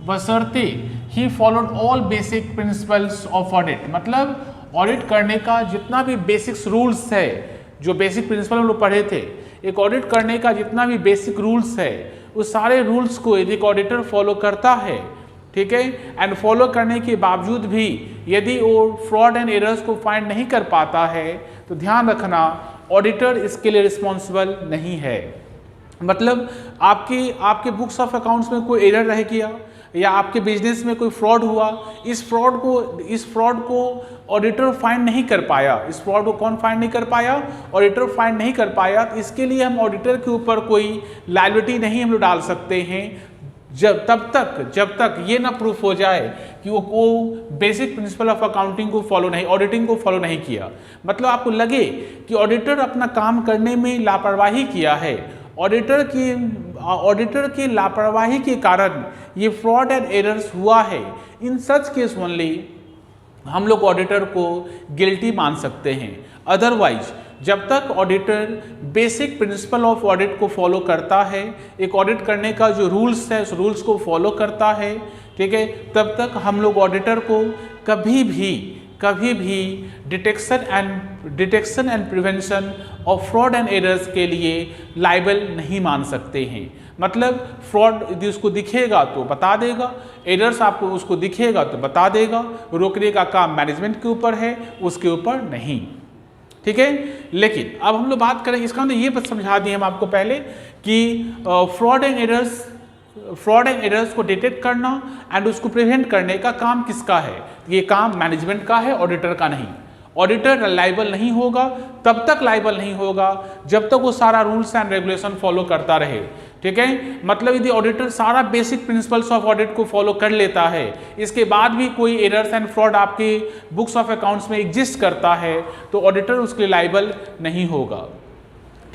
बशर्ते he followed all basic principles of audit. मतलब ऑडिट करने का जितना भी बेसिक्स रूल्स है, जो बेसिक प्रिंसिपल हम लोग पढ़े थे, एक ऑडिट करने का जितना भी बेसिक रूल्स है, उस सारे रूल्स को यदि एक ऑडिटर फॉलो करता है, ठीक है, एंड फॉलो करने के बावजूद भी यदि वो फ्रॉड एंड एरर्स को फाइंड नहीं कर पाता है, तो ध्यान रखना ऑडिटर इसके लिए रिस्पॉन्सिबल नहीं है। मतलब आपके बुक्स ऑफ अकाउंट्स में कोई एरर रह गया या आपके बिजनेस में कोई फ्रॉड हुआ, इस फ्रॉड को ऑडिटर फाइंड नहीं कर पाया। इस फ्रॉड को कौन फाइंड नहीं कर पाया? ऑडिटर फाइंड नहीं कर पाया। तो इसके लिए हम ऑडिटर के ऊपर कोई लायबिलिटी नहीं हम लोग डाल सकते हैं जब तक ये ना प्रूफ हो जाए कि वो बेसिक प्रिंसिपल ऑफ अकाउंटिंग को फॉलो नहीं, ऑडिटिंग को फॉलो नहीं किया। मतलब आपको लगे कि ऑडिटर अपना काम करने में लापरवाही किया है, ऑडिटर की लापरवाही के कारण ये फ्रॉड एंड एरर्स हुआ है, इन सच केस ओनली हम लोग ऑडिटर को गिल्टी मान सकते हैं। अदरवाइज जब तक auditor basic principle of audit को फॉलो करता है, एक ऑडिट करने का जो रूल्स है उस रूल्स को फॉलो करता है, ठीक है, तब तक हम लोग ऑडिटर को कभी भी detection and prevention of fraud and errors के लिए लाइबल नहीं मान सकते हैं। मतलब फ्रॉड यदि उसको दिखेगा तो बता देगा, एरर्स आपको उसको दिखेगा तो बता देगा, रोकने का काम मैनेजमेंट के ऊपर है, उसके ऊपर नहीं, ठीक है। लेकिन अब हम लोग बात करें, इसका मतलब ये समझा दिए हम आपको पहले कि फ्रॉड एंड एरर्स को डिटेक्ट करना एंड उसको प्रिवेंट करने का काम किसका है? ये काम मैनेजमेंट का है, ऑडिटर का नहीं। ऑडिटर लाइबल नहीं होगा, तब तक लाइबल नहीं होगा जब तक वो सारा रूल्स एंड रेगुलेशन फॉलो करता रहे, ठीक है। मतलब यदि ऑडिटर सारा बेसिक प्रिंसिपल्स ऑफ ऑडिट को फॉलो कर लेता है, इसके बाद भी कोई एरर्स एंड फ्रॉड आपके बुक्स ऑफ अकाउंट्स में एग्जिस्ट करता है, तो ऑडिटर उसके लिए लाइबल नहीं होगा,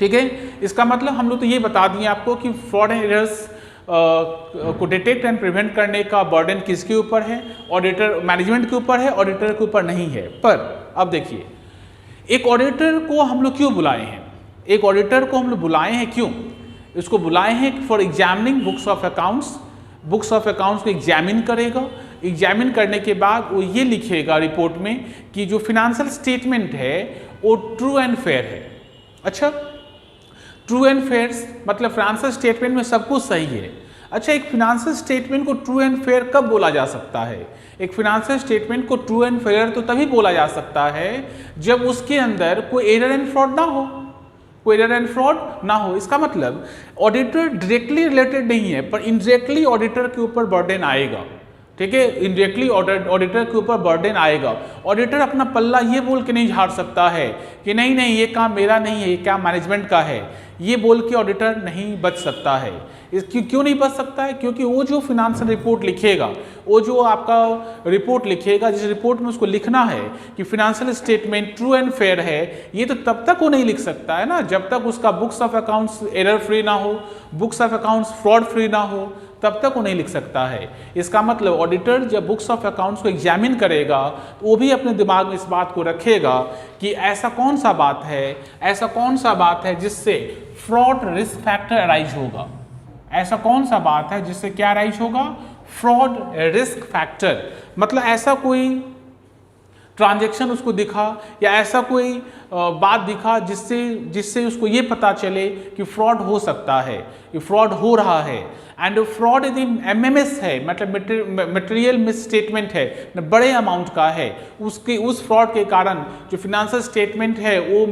ठीक है। इसका मतलब हम लोग तो ये बता दिए आपको कि फ्रॉड एंड एरर्स को डिटेक्ट एंड प्रिवेंट करने का बर्डन किसके ऊपर है? ऑडिटर, मैनेजमेंट के ऊपर है, ऑडिटर के ऊपर नहीं है। पर अब देखिए, एक ऑडिटर को हम लोग क्यों बुलाए हैं? एक ऑडिटर को हम लोग बुलाए हैं क्यों? इसको बुलाए हैं for examining books of accounts. Books of accounts को एग्जामिन करेगा, एग्जामिन करने के बाद वो ये लिखेगा रिपोर्ट में कि जो फिनेंशियल स्टेटमेंट है वो ट्रू एंड फेयर है। अच्छा, ट्रू एंड फेयर मतलब फाइनेंशियल स्टेटमेंट में सब कुछ सही है। अच्छा, एक फिनेंशियल स्टेटमेंट को ट्रू एंड फेयर कब बोला जा सकता है? एक फिनेंशियल स्टेटमेंट को ट्रू एंड फेयर तो तभी बोला जा सकता है जब उसके अंदर कोई एरर एंड फ्रॉड ना हो, कोई एरर एंड फ्रॉड ना हो। इसका मतलब ऑडिटर डायरेक्टली रिलेटेड नहीं है, पर इनडायरेक्टली ऑडिटर के ऊपर बर्डन आएगा। ठीक है, इनडायरेक्टली ऑडिटर के ऊपर बर्डन आएगा। ऑडिटर अपना पल्ला ये बोल के नहीं झाड़ सकता है कि नहीं नहीं ये काम मेरा नहीं है, ये काम मैनेजमेंट का है, ये बोल के ऑडिटर नहीं बच सकता है। क्यों नहीं बच सकता है? क्योंकि वो जो फिनेंशियल रिपोर्ट लिखेगा, वो जो आपका रिपोर्ट लिखेगा, जिस रिपोर्ट में उसको लिखना है कि financial statement true and fair है, ये तो तब तक वो नहीं लिख सकता है ना जब तक उसका books of accounts error free ना हो, books of accounts fraud free ना हो, तब तक वो नहीं लिख सकता है। इसका मतलब ऑडिटर जब बुक्स ऑफ अकाउंट्स को एग्जामिन करेगा तो वो भी अपने दिमाग में इस बात को रखेगा कि ऐसा कौन सा बात है, ऐसा कौन सा बात है जिससे फ्रॉड रिस्क फैक्टर अराइज होगा, ऐसा कौन सा बात है जिससे क्या अराइज होगा? Fraud risk factor. मतलब ऐसा कोई ट्रांजैक्शन उसको दिखा या ऐसा कोई बात दिखा जिससे उसको ये पता चले कि फ्रॉड हो सकता है, कि फ्रॉड हो रहा है। एंड फ्रॉड यदि एमएमएस है, मतलब मटेरियल मिसस्टेटमेंट है, बड़े अमाउंट का है, उस फ्रॉड के कारण जो फिनेंशियल स्टेटमेंट है वो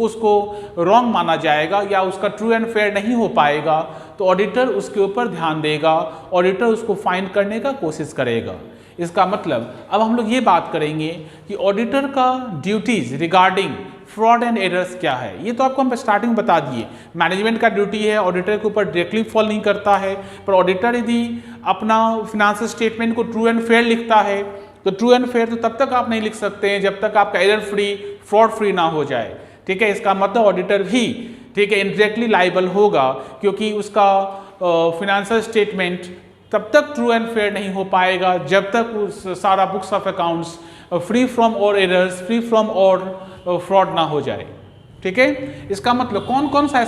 उसको रॉन्ग माना जाएगा या उसका ट्रू एंड फेयर नहीं हो पाएगा, तो ऑडिटर उसके ऊपर ध्यान देगा, ऑडिटर उसको फाइंड करने का कोशिश करेगा। इसका मतलब अब हम लोग ये बात करेंगे कि ऑडिटर का duties regarding fraud and errors क्या है। ये तो आपको हम स्टार्टिंग बता दिए, मैनेजमेंट का ड्यूटी है, ऑडिटर के ऊपर डायरेक्टली फॉल नहीं करता है, पर ऑडिटर यदि अपना फिनेंशियल स्टेटमेंट को ट्रू एंड फेयर लिखता है तो ट्रू एंड फेयर तो तब तक आप नहीं लिख सकते हैं जब तक आपका एरर फ्री फ्रॉड फ्री ना हो जाए। ठीक है, इसका मतलब ऑडिटर भी ठीक है इनडायरेक्टली लायबल होगा, क्योंकि उसका फिनेंशियल स्टेटमेंट तब तक ट्रू एंड फेयर नहीं हो पाएगा जब तक उस सारा books of accounts free from और एरर्स, फ्री फ्रॉम और फ्रॉड ना हो जाए। ठीक है, इसका मतलब कौन कौन सा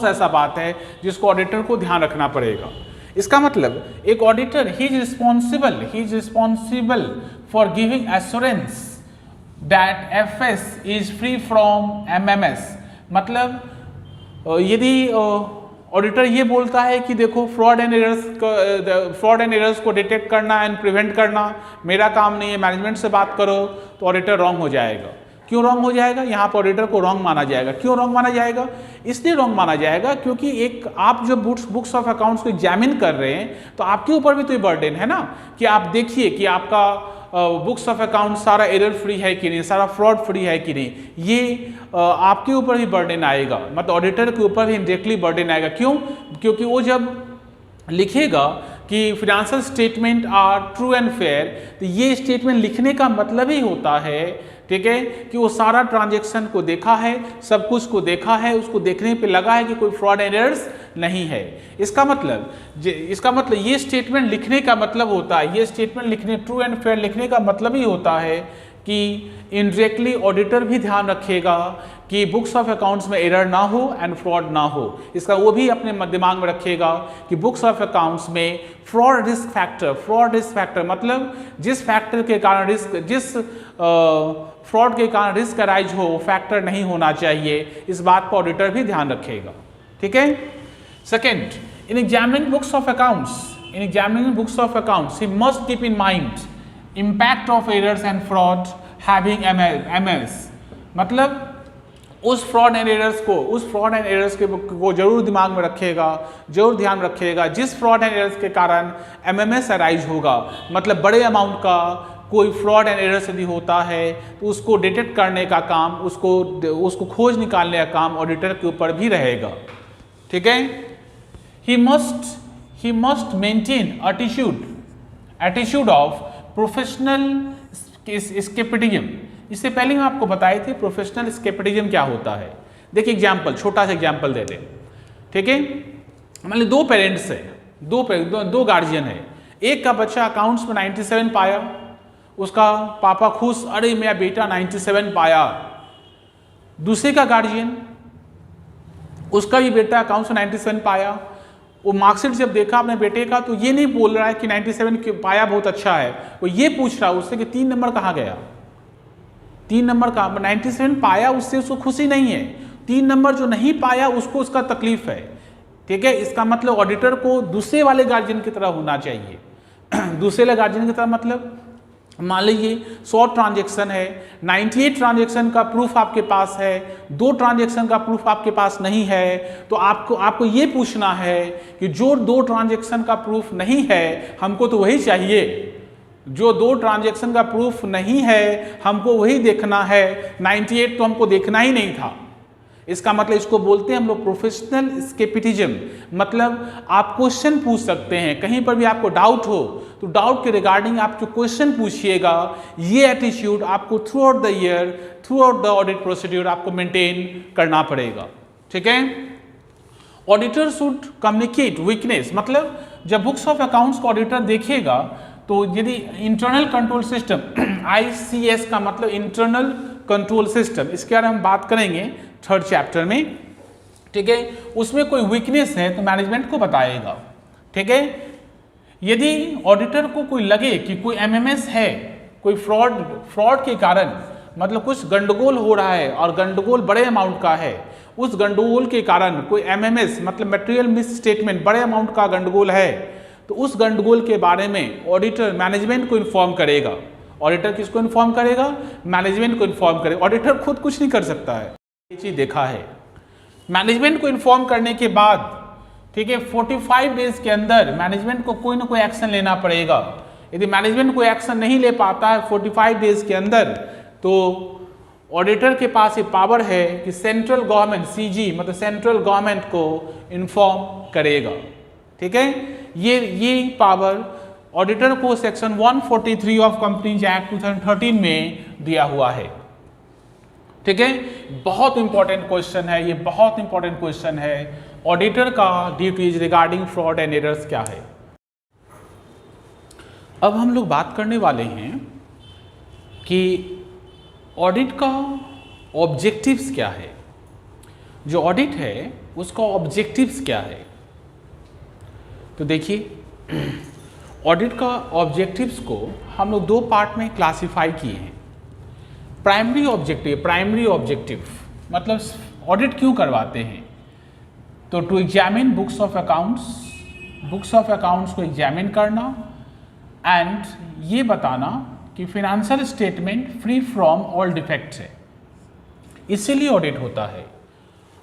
ऐसा बात है जिसको ऑडिटर को ध्यान रखना पड़ेगा। इसका मतलब एक auditor he is responsible for giving assurance that FS is free from MMS. मतलब यदि ऑडिटर ये बोलता है कि देखो फ्रॉड एंड एरर्स को डिटेक्ट करना एंड प्रिवेंट करना मेरा काम नहीं है, मैनेजमेंट से बात करो, तो ऑडिटर रॉन्ग हो जाएगा। क्यों रॉन्ग हो जाएगा? यहाँ पर ऑडिटर को रॉन्ग माना जाएगा। क्यों रॉन्ग माना जाएगा? इसलिए रॉन्ग माना जाएगा क्योंकि एक आप जब बुक्स ऑफ अकाउंट्स को एग्जामिन कर रहे हैं तो आपके ऊपर भी तो ये बर्डन है ना कि आप देखिए कि आपका बुक्स ऑफ अकाउंट सारा एरर फ्री है कि नहीं, सारा फ्रॉड फ्री है कि नहीं, ये आपके ऊपर ही बर्डन आएगा, मतलब ऑडिटर के ऊपर ही इनडायरेक्टली बर्डन आएगा। क्यों? क्योंकि वो जब लिखेगा कि financial statement are true and fair, तो ये स्टेटमेंट लिखने का मतलब ही होता है ठीक है कि वो सारा ट्रांजैक्शन को देखा है, सब कुछ को देखा है, उसको देखने पे लगा है कि कोई फ्रॉड एरर्स नहीं है। इसका मतलब ये स्टेटमेंट लिखने का मतलब होता है, ये स्टेटमेंट लिखने ट्रू एंड फेयर लिखने का मतलब ही होता है कि इनडायरेक्टली ऑडिटर भी ध्यान रखेगा कि बुक्स ऑफ अकाउंट्स में एरर ना हो एंड फ्रॉड ना हो। इसका वो भी अपने दिमाग में रखेगा कि बुक्स ऑफ अकाउंट्स में फ्रॉड रिस्क फैक्टर मतलब जिस फैक्टर के कारण जिस फ्रॉड के कारण रिस्क अराइज हो फैक्टर नहीं होना चाहिए, इस बात पर ऑडिटर भी ध्यान रखेगा। ठीक है। Second, in examining books of accounts he must keep in mind impact of errors and fraud having MS। मतलब उस फ्रॉड एंड एरर्स को जरूर दिमाग में रखेगा, जरूर ध्यान रखेगा जिस फ्रॉड एंड एरर्स के कारण MMS अराइज होगा, मतलब बड़े अमाउंट का कोई फ्रॉड एंड एरर्स यदि होता है तो उसको डिटेक्ट करने का काम, उसको खोज निकालने का काम ऑडिटर के ऊपर भी रहेगा। ठीक है। He must maintain attitude of professional scepticism. इससे पहले हम आपको बताए थे प्रोफेशनल स्केप्टिज्म क्या होता है। देखिए एग्जाम्पल, छोटा सा एग्जाम्पल देते हैं। ठीक है, मान लीजिए दो पेरेंट्स है, दो गार्जियन है। एक का बच्चा अकाउंट्स में 97 पाया, उसका पापा खुश, अरे मेरा बेटा 97 पाया। दूसरे का गार्जियन, उसका भी बेटा अकाउंट्स में 97 पाया, वो मार्कशीट जब देखा अपने बेटे का तो ये नहीं बोल रहा है कि 97 पाया बहुत अच्छा है, वो ये पूछ रहा है उससे कि 3 नंबर कहाँ गया, 3 नंबर कहाँ। 97 पाया उससे उसको खुशी नहीं है, 3 नंबर जो नहीं पाया उसको उसका तकलीफ है। ठीक है, इसका मतलब ऑडिटर को दूसरे वाले गार्जियन की तरह होना चाहिए। दूसरे वाले गार्जियन की तरह मतलब मान लीजिए 100 ट्रांजेक्शन है, 98 ट्रांजेक्शन का प्रूफ आपके पास है, 2 ट्रांजेक्शन का प्रूफ आपके पास नहीं है, तो आपको ये पूछना है कि जो 2 ट्रांजेक्शन का प्रूफ नहीं है हमको तो वही चाहिए, जो 2 ट्रांजेक्शन का प्रूफ नहीं है हमको वही देखना है, 98 तो हमको देखना ही नहीं था। इसका मतलब इसको बोलते हैं हम लोग प्रोफेशनल स्केपिटिज्म, मतलब आप क्वेश्चन पूछ सकते हैं, कहीं पर भी आपको डाउट हो तो डाउट के रिगार्डिंग आप जो क्वेश्चन पूछिएगा, ये एटीट्यूड आपको through out the year, through out the audit procedure आपको मेंटेन करना पड़ेगा। ठीक है, ऑडिटर शुड कम्युनिकेट वीकनेस, मतलब जब बुक्स ऑफ अकाउंट्स को ऑडिटर देखेगा तो यदि इंटरनल कंट्रोल सिस्टम ICS का मतलब इंटरनल कंट्रोल सिस्टम, इसके बारे में हम बात करेंगे 3rd चैप्टर में। ठीक है, उसमें कोई वीकनेस है तो मैनेजमेंट को बताएगा। ठीक है, यदि ऑडिटर को कोई लगे कि कोई MMS है, कोई फ्रॉड के कारण मतलब कुछ गंडगोल हो रहा है और गंडगोल बड़े अमाउंट का है, उस गंडगोल के कारण कोई MMS मतलब मटेरियल मिस स्टेटमेंट बड़े अमाउंट का गंडगोल है, तो उस गंडगोल के बारे में ऑडिटर मैनेजमेंट को इन्फॉर्म करेगा। ऑडिटर किसको इन्फॉर्म करेगा? मैनेजमेंट को इन्फॉर्म करेगा। ऑडिटर खुद कुछ नहीं कर सकता है, ये चीज देखा है। मैनेजमेंट को इन्फॉर्म करने के बाद, ठीक है, 45 डेज के अंदर मैनेजमेंट को कोई ना कोई एक्शन लेना पड़ेगा। यदि मैनेजमेंट कोई एक्शन नहीं ले पाता है 45 डेज के अंदर, तो ऑडिटर के पास ये पावर है कि सेंट्रल गवर्नमेंट CG मतलब सेंट्रल गवर्नमेंट को इन्फॉर्म करेगा। ठीक है, ये पावर ऑडिटर को सेक्शन 143 ऑफ कंपनीज एक्ट 2013 में दिया हुआ है। ठीक है, बहुत इंपॉर्टेंट क्वेश्चन है ये, बहुत इंपॉर्टेंट क्वेश्चन है। ऑडिटर का duties regarding fraud and errors क्या है। अब हम लोग बात करने वाले हैं कि ऑडिट का ऑब्जेक्टिव्स क्या है। जो ऑडिट है उसका ऑब्जेक्टिव्स क्या है, तो देखिए ऑडिट का ऑब्जेक्टिव्स को हम लोग 2 पार्ट में क्लासिफाई किए हैं। प्राइमरी ऑब्जेक्टिव मतलब ऑडिट क्यों करवाते हैं, तो to examine books of accounts को एग्जामिन करना एंड ये बताना कि financial statement free from all defects है, इसीलिए ऑडिट होता है।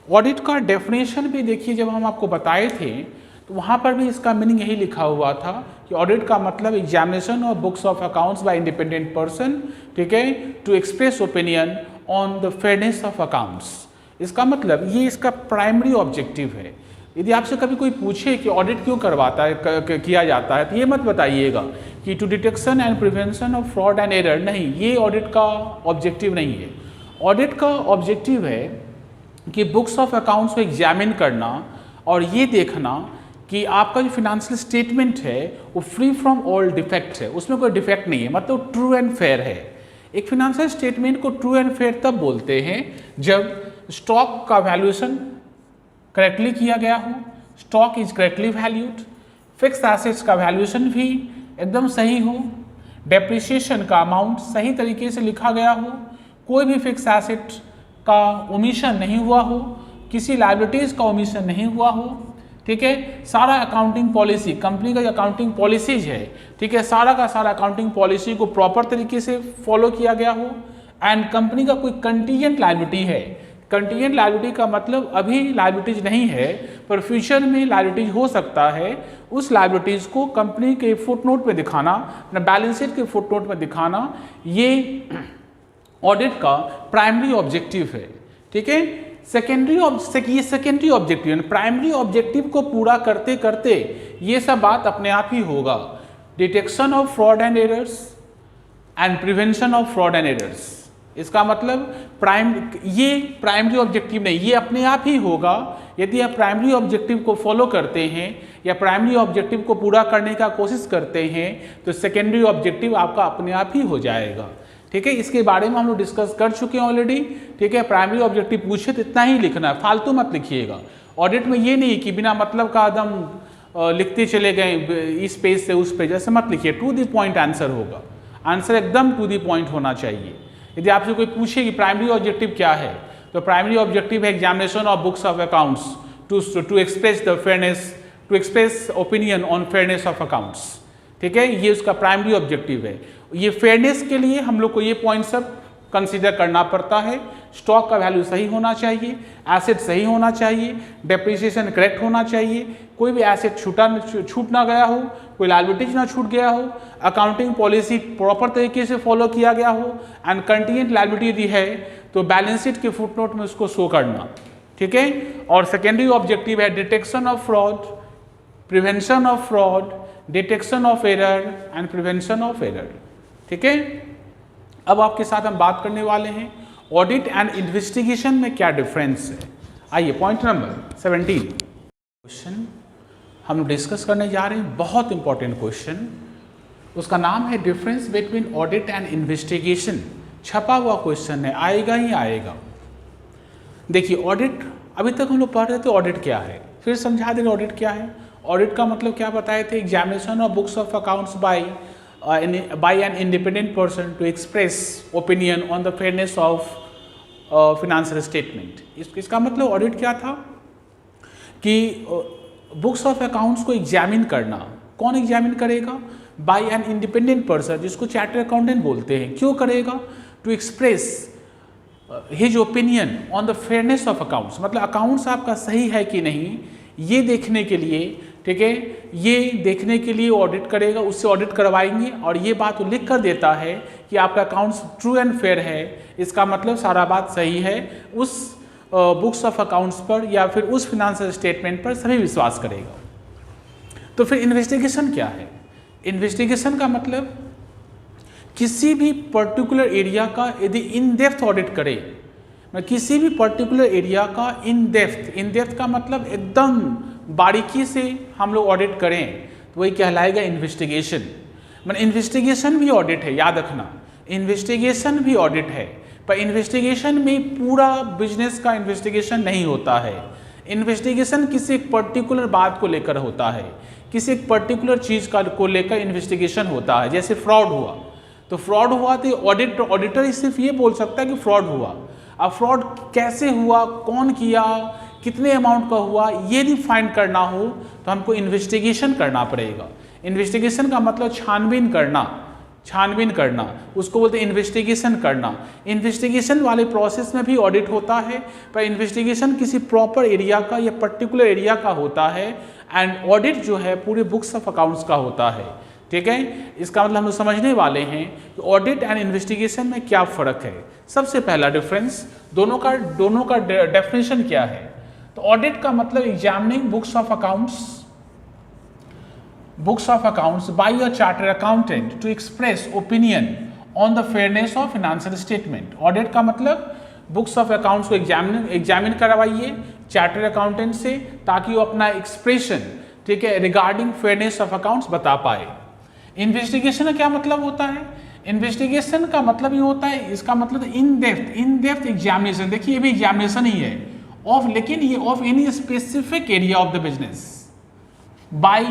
ऑडिट का डेफिनेशन भी देखिए, जब हम आपको बताए थे तो वहाँ पर भी इसका मीनिंग यही लिखा हुआ था कि ऑडिट का मतलब examination of books of accounts by independent person, ठीक है, to express opinion on the fairness of accounts. इसका मतलब ये इसका प्राइमरी ऑब्जेक्टिव है। यदि आपसे कभी कोई पूछे कि ऑडिट क्यों करवाता है किया जाता है, तो ये मत बताइएगा कि to detection and prevention of fraud and error, नहीं, ये ऑडिट का ऑब्जेक्टिव नहीं है। ऑडिट का ऑब्जेक्टिव है कि बुक्स ऑफ अकाउंट्स को एग्जामिन करना और ये देखना कि आपका जो फिनेंशियल स्टेटमेंट है वो फ्री फ्रॉम ऑल डिफेक्ट है, उसमें कोई डिफेक्ट नहीं है, मतलब ट्रू एंड फेयर है। एक फिनेंशियल स्टेटमेंट को ट्रू एंड फेयर तब बोलते हैं जब स्टॉक का वैल्यूएशन करेक्टली किया गया हो, stock is correctly valued, fix assets का वैल्यूएशन भी एकदम सही हो, डेप्रिसिएशन का अमाउंट सही तरीके से लिखा गया हो, कोई भी फिक्स एसेट का ओमिशन नहीं हुआ हो, किसी लायबिलिटीज़ का ओमिशन नहीं हुआ हो, ठीक है, सारा अकाउंटिंग पॉलिसी, कंपनी का जो अकाउंटिंग पॉलिसीज है, ठीक है, सारा का सारा अकाउंटिंग पॉलिसी को प्रॉपर तरीके से फॉलो किया गया हो। एंड कंपनी का कोई कंटीजेंट लायबिलिटी है, कंटीजेंट लायबिलिटी का मतलब अभी लायबिलिटीज नहीं है पर फ्यूचर में लायबिलिटीज हो सकता है, उस लायबिलिटीज को कंपनी के फुटनोट में दिखाना, बैलेंस शीट के फुटनोट में दिखाना, ये ऑडिट का प्राइमरी ऑब्जेक्टिव है। ठीक है, सेकेंडरी ऑब्जेक्टिव, प्राइमरी ऑब्जेक्टिव को पूरा करते करते ये सब बात अपने आप ही होगा। Detection of fraud and errors and prevention of fraud and errors, इसका मतलब ये प्राइमरी ऑब्जेक्टिव नहीं, ये अपने आप ही होगा यदि आप प्राइमरी ऑब्जेक्टिव को फॉलो करते हैं या प्राइमरी ऑब्जेक्टिव को पूरा करने का कोशिश करते हैं तो सेकेंडरी ऑब्जेक्टिव आपका अपने आप ही हो जाएगा। ठीक है, इसके बारे में हम लोग डिस्कस कर चुके हैं ऑलरेडी। ठीक है, प्राइमरी ऑब्जेक्टिव पूछे तो इतना ही लिखना है, फालतू मत लिखिएगा। ऑडिट में ये नहीं कि बिना मतलब का एकदम लिखते चले गए इस पेज से उस पेज, ऐसे मत लिखिए, टू द पॉइंट आंसर होगा, आंसर एकदम टू द पॉइंट होना चाहिए। यदि आपसे कोई पूछे कि प्राइमरी ऑब्जेक्टिव क्या है, तो प्राइमरी ऑब्जेक्टिव है examination of books of accounts to express the fairness, to express opinion on fairness of accounts. ठीक है, ये उसका प्राइमरी ऑब्जेक्टिव है। ये फेयरनेस के लिए हम लोग को ये पॉइंट सब कंसीडर करना पड़ता है। स्टॉक का वैल्यू सही होना चाहिए, एसेट सही होना चाहिए, डेप्रिसिएशन करेक्ट होना चाहिए, कोई भी एसेट छूट ना गया हो, कोई लायबिलिटीज ना छूट गया हो, अकाउंटिंग पॉलिसी प्रॉपर तरीके से फॉलो किया गया हो, एंड कंटीजेंट लायबिलिटी यदि है तो बैलेंस शीट के फुटनोट में उसको शो करना। ठीक है, और सेकेंडरी ऑब्जेक्टिव है detection of fraud, prevention of fraud, detection of error and prevention of error. ठीक है, अब आपके साथ हम बात करने वाले हैं ऑडिट एंड इन्वेस्टिगेशन में क्या डिफरेंस है। आइए पॉइंट नंबर 17 क्वेश्चन हम डिस्कस करने जा रहे हैं, बहुत इंपॉर्टेंट क्वेश्चन। उसका नाम है difference between audit and investigation. छपा हुआ क्वेश्चन है, आएगा ही आएगा। देखिए ऑडिट, अभी तक हम लोग पढ़ रहे थे ऑडिट क्या है, फिर समझा देंगे ऑडिट क्या है। ऑडिट का मतलब क्या बताए थे, examination of books of accounts by an independent person to express opinion on the fairness of financial statement। इसका मतलब ऑडिट क्या था कि बुक्स ऑफ अकाउंट्स को एग्जामिन करना। कौन एग्जामिन करेगा, बाय एन इंडिपेंडेंट पर्सन, जिसको चार्टर्ड अकाउंटेंट बोलते हैं। क्यों करेगा, to express his opinion on the fairness of accounts, मतलब अकाउंट्स आपका सही है कि नहीं ये देखने के लिए। ठीक है, ये देखने के लिए ऑडिट करेगा, उससे ऑडिट करवाएंगे और ये बात वो लिख कर देता है कि आपका अकाउंट्स ट्रू एंड फेयर है। इसका मतलब सारा बात सही है, उस बुक्स ऑफ अकाउंट्स पर या फिर उस फिनेंशियल स्टेटमेंट पर सभी विश्वास करेगा। तो फिर इन्वेस्टिगेशन क्या है, इन्वेस्टिगेशन का मतलब किसी भी पर्टिकुलर एरिया का यदि इन डेप्थ ऑडिट करे, किसी भी पर्टिकुलर एरिया का इन डेप्थ का मतलब एकदम बारीकी से हम लोग ऑडिट करें तो वही कहलाएगा इन्वेस्टिगेशन। मतलब इन्वेस्टिगेशन भी ऑडिट है, याद रखना, इन्वेस्टिगेशन भी ऑडिट है। पर इन्वेस्टिगेशन में पूरा बिजनेस का इन्वेस्टिगेशन नहीं होता है। इन्वेस्टिगेशन किसी एक पर्टिकुलर बात को लेकर होता है, किसी एक पर्टिकुलर चीज़ का को लेकर इन्वेस्टिगेशन होता है। जैसे फ्रॉड हुआ तो फ्रॉड हुआ तो ऑडिटर सिर्फ ये बोल सकता है कि फ्रॉड हुआ। अब फ्रॉड कैसे हुआ, कौन किया, कितने अमाउंट का हुआ, ये भी फाइंड करना हो तो हमको इन्वेस्टिगेशन करना पड़ेगा। इन्वेस्टिगेशन का मतलब छानबीन करना, उसको बोलते हैं इन्वेस्टिगेशन करना। इन्वेस्टिगेशन वाले प्रोसेस में भी ऑडिट होता है, पर इन्वेस्टिगेशन किसी प्रॉपर एरिया का या पर्टिकुलर एरिया का होता है, एंड ऑडिट जो है पूरे बुक्स ऑफ अकाउंट्स का होता है। ठीक है, इसका मतलब हम लोग समझने वाले हैं कि ऑडिट एंड इन्वेस्टिगेशन में क्या फ़र्क है। सबसे पहला डिफरेंस, दोनों का डेफिनेशन क्या है। तो ऑडिट का मतलब examining books of accounts by a chartered accountant to express opinion on the fairness of financial statement. Audit का मतलब बुक्स ऑफ अकाउंट्स को एग्जामिन करवाइए चार्टर्ड अकाउंटेंट से, ताकि वो अपना एक्सप्रेशन, ठीक है, रिगार्डिंग फेयरनेस ऑफ अकाउंट्स बता पाए। इन्वेस्टिगेशन का क्या मतलब होता है, इन्वेस्टिगेशन का मतलब ये होता है, इसका मतलब इन डेप्थ एग्जामिनेशन। देखिए ये भी एग्जामिनेशन ही है लेकिन ये of any specific area of the business by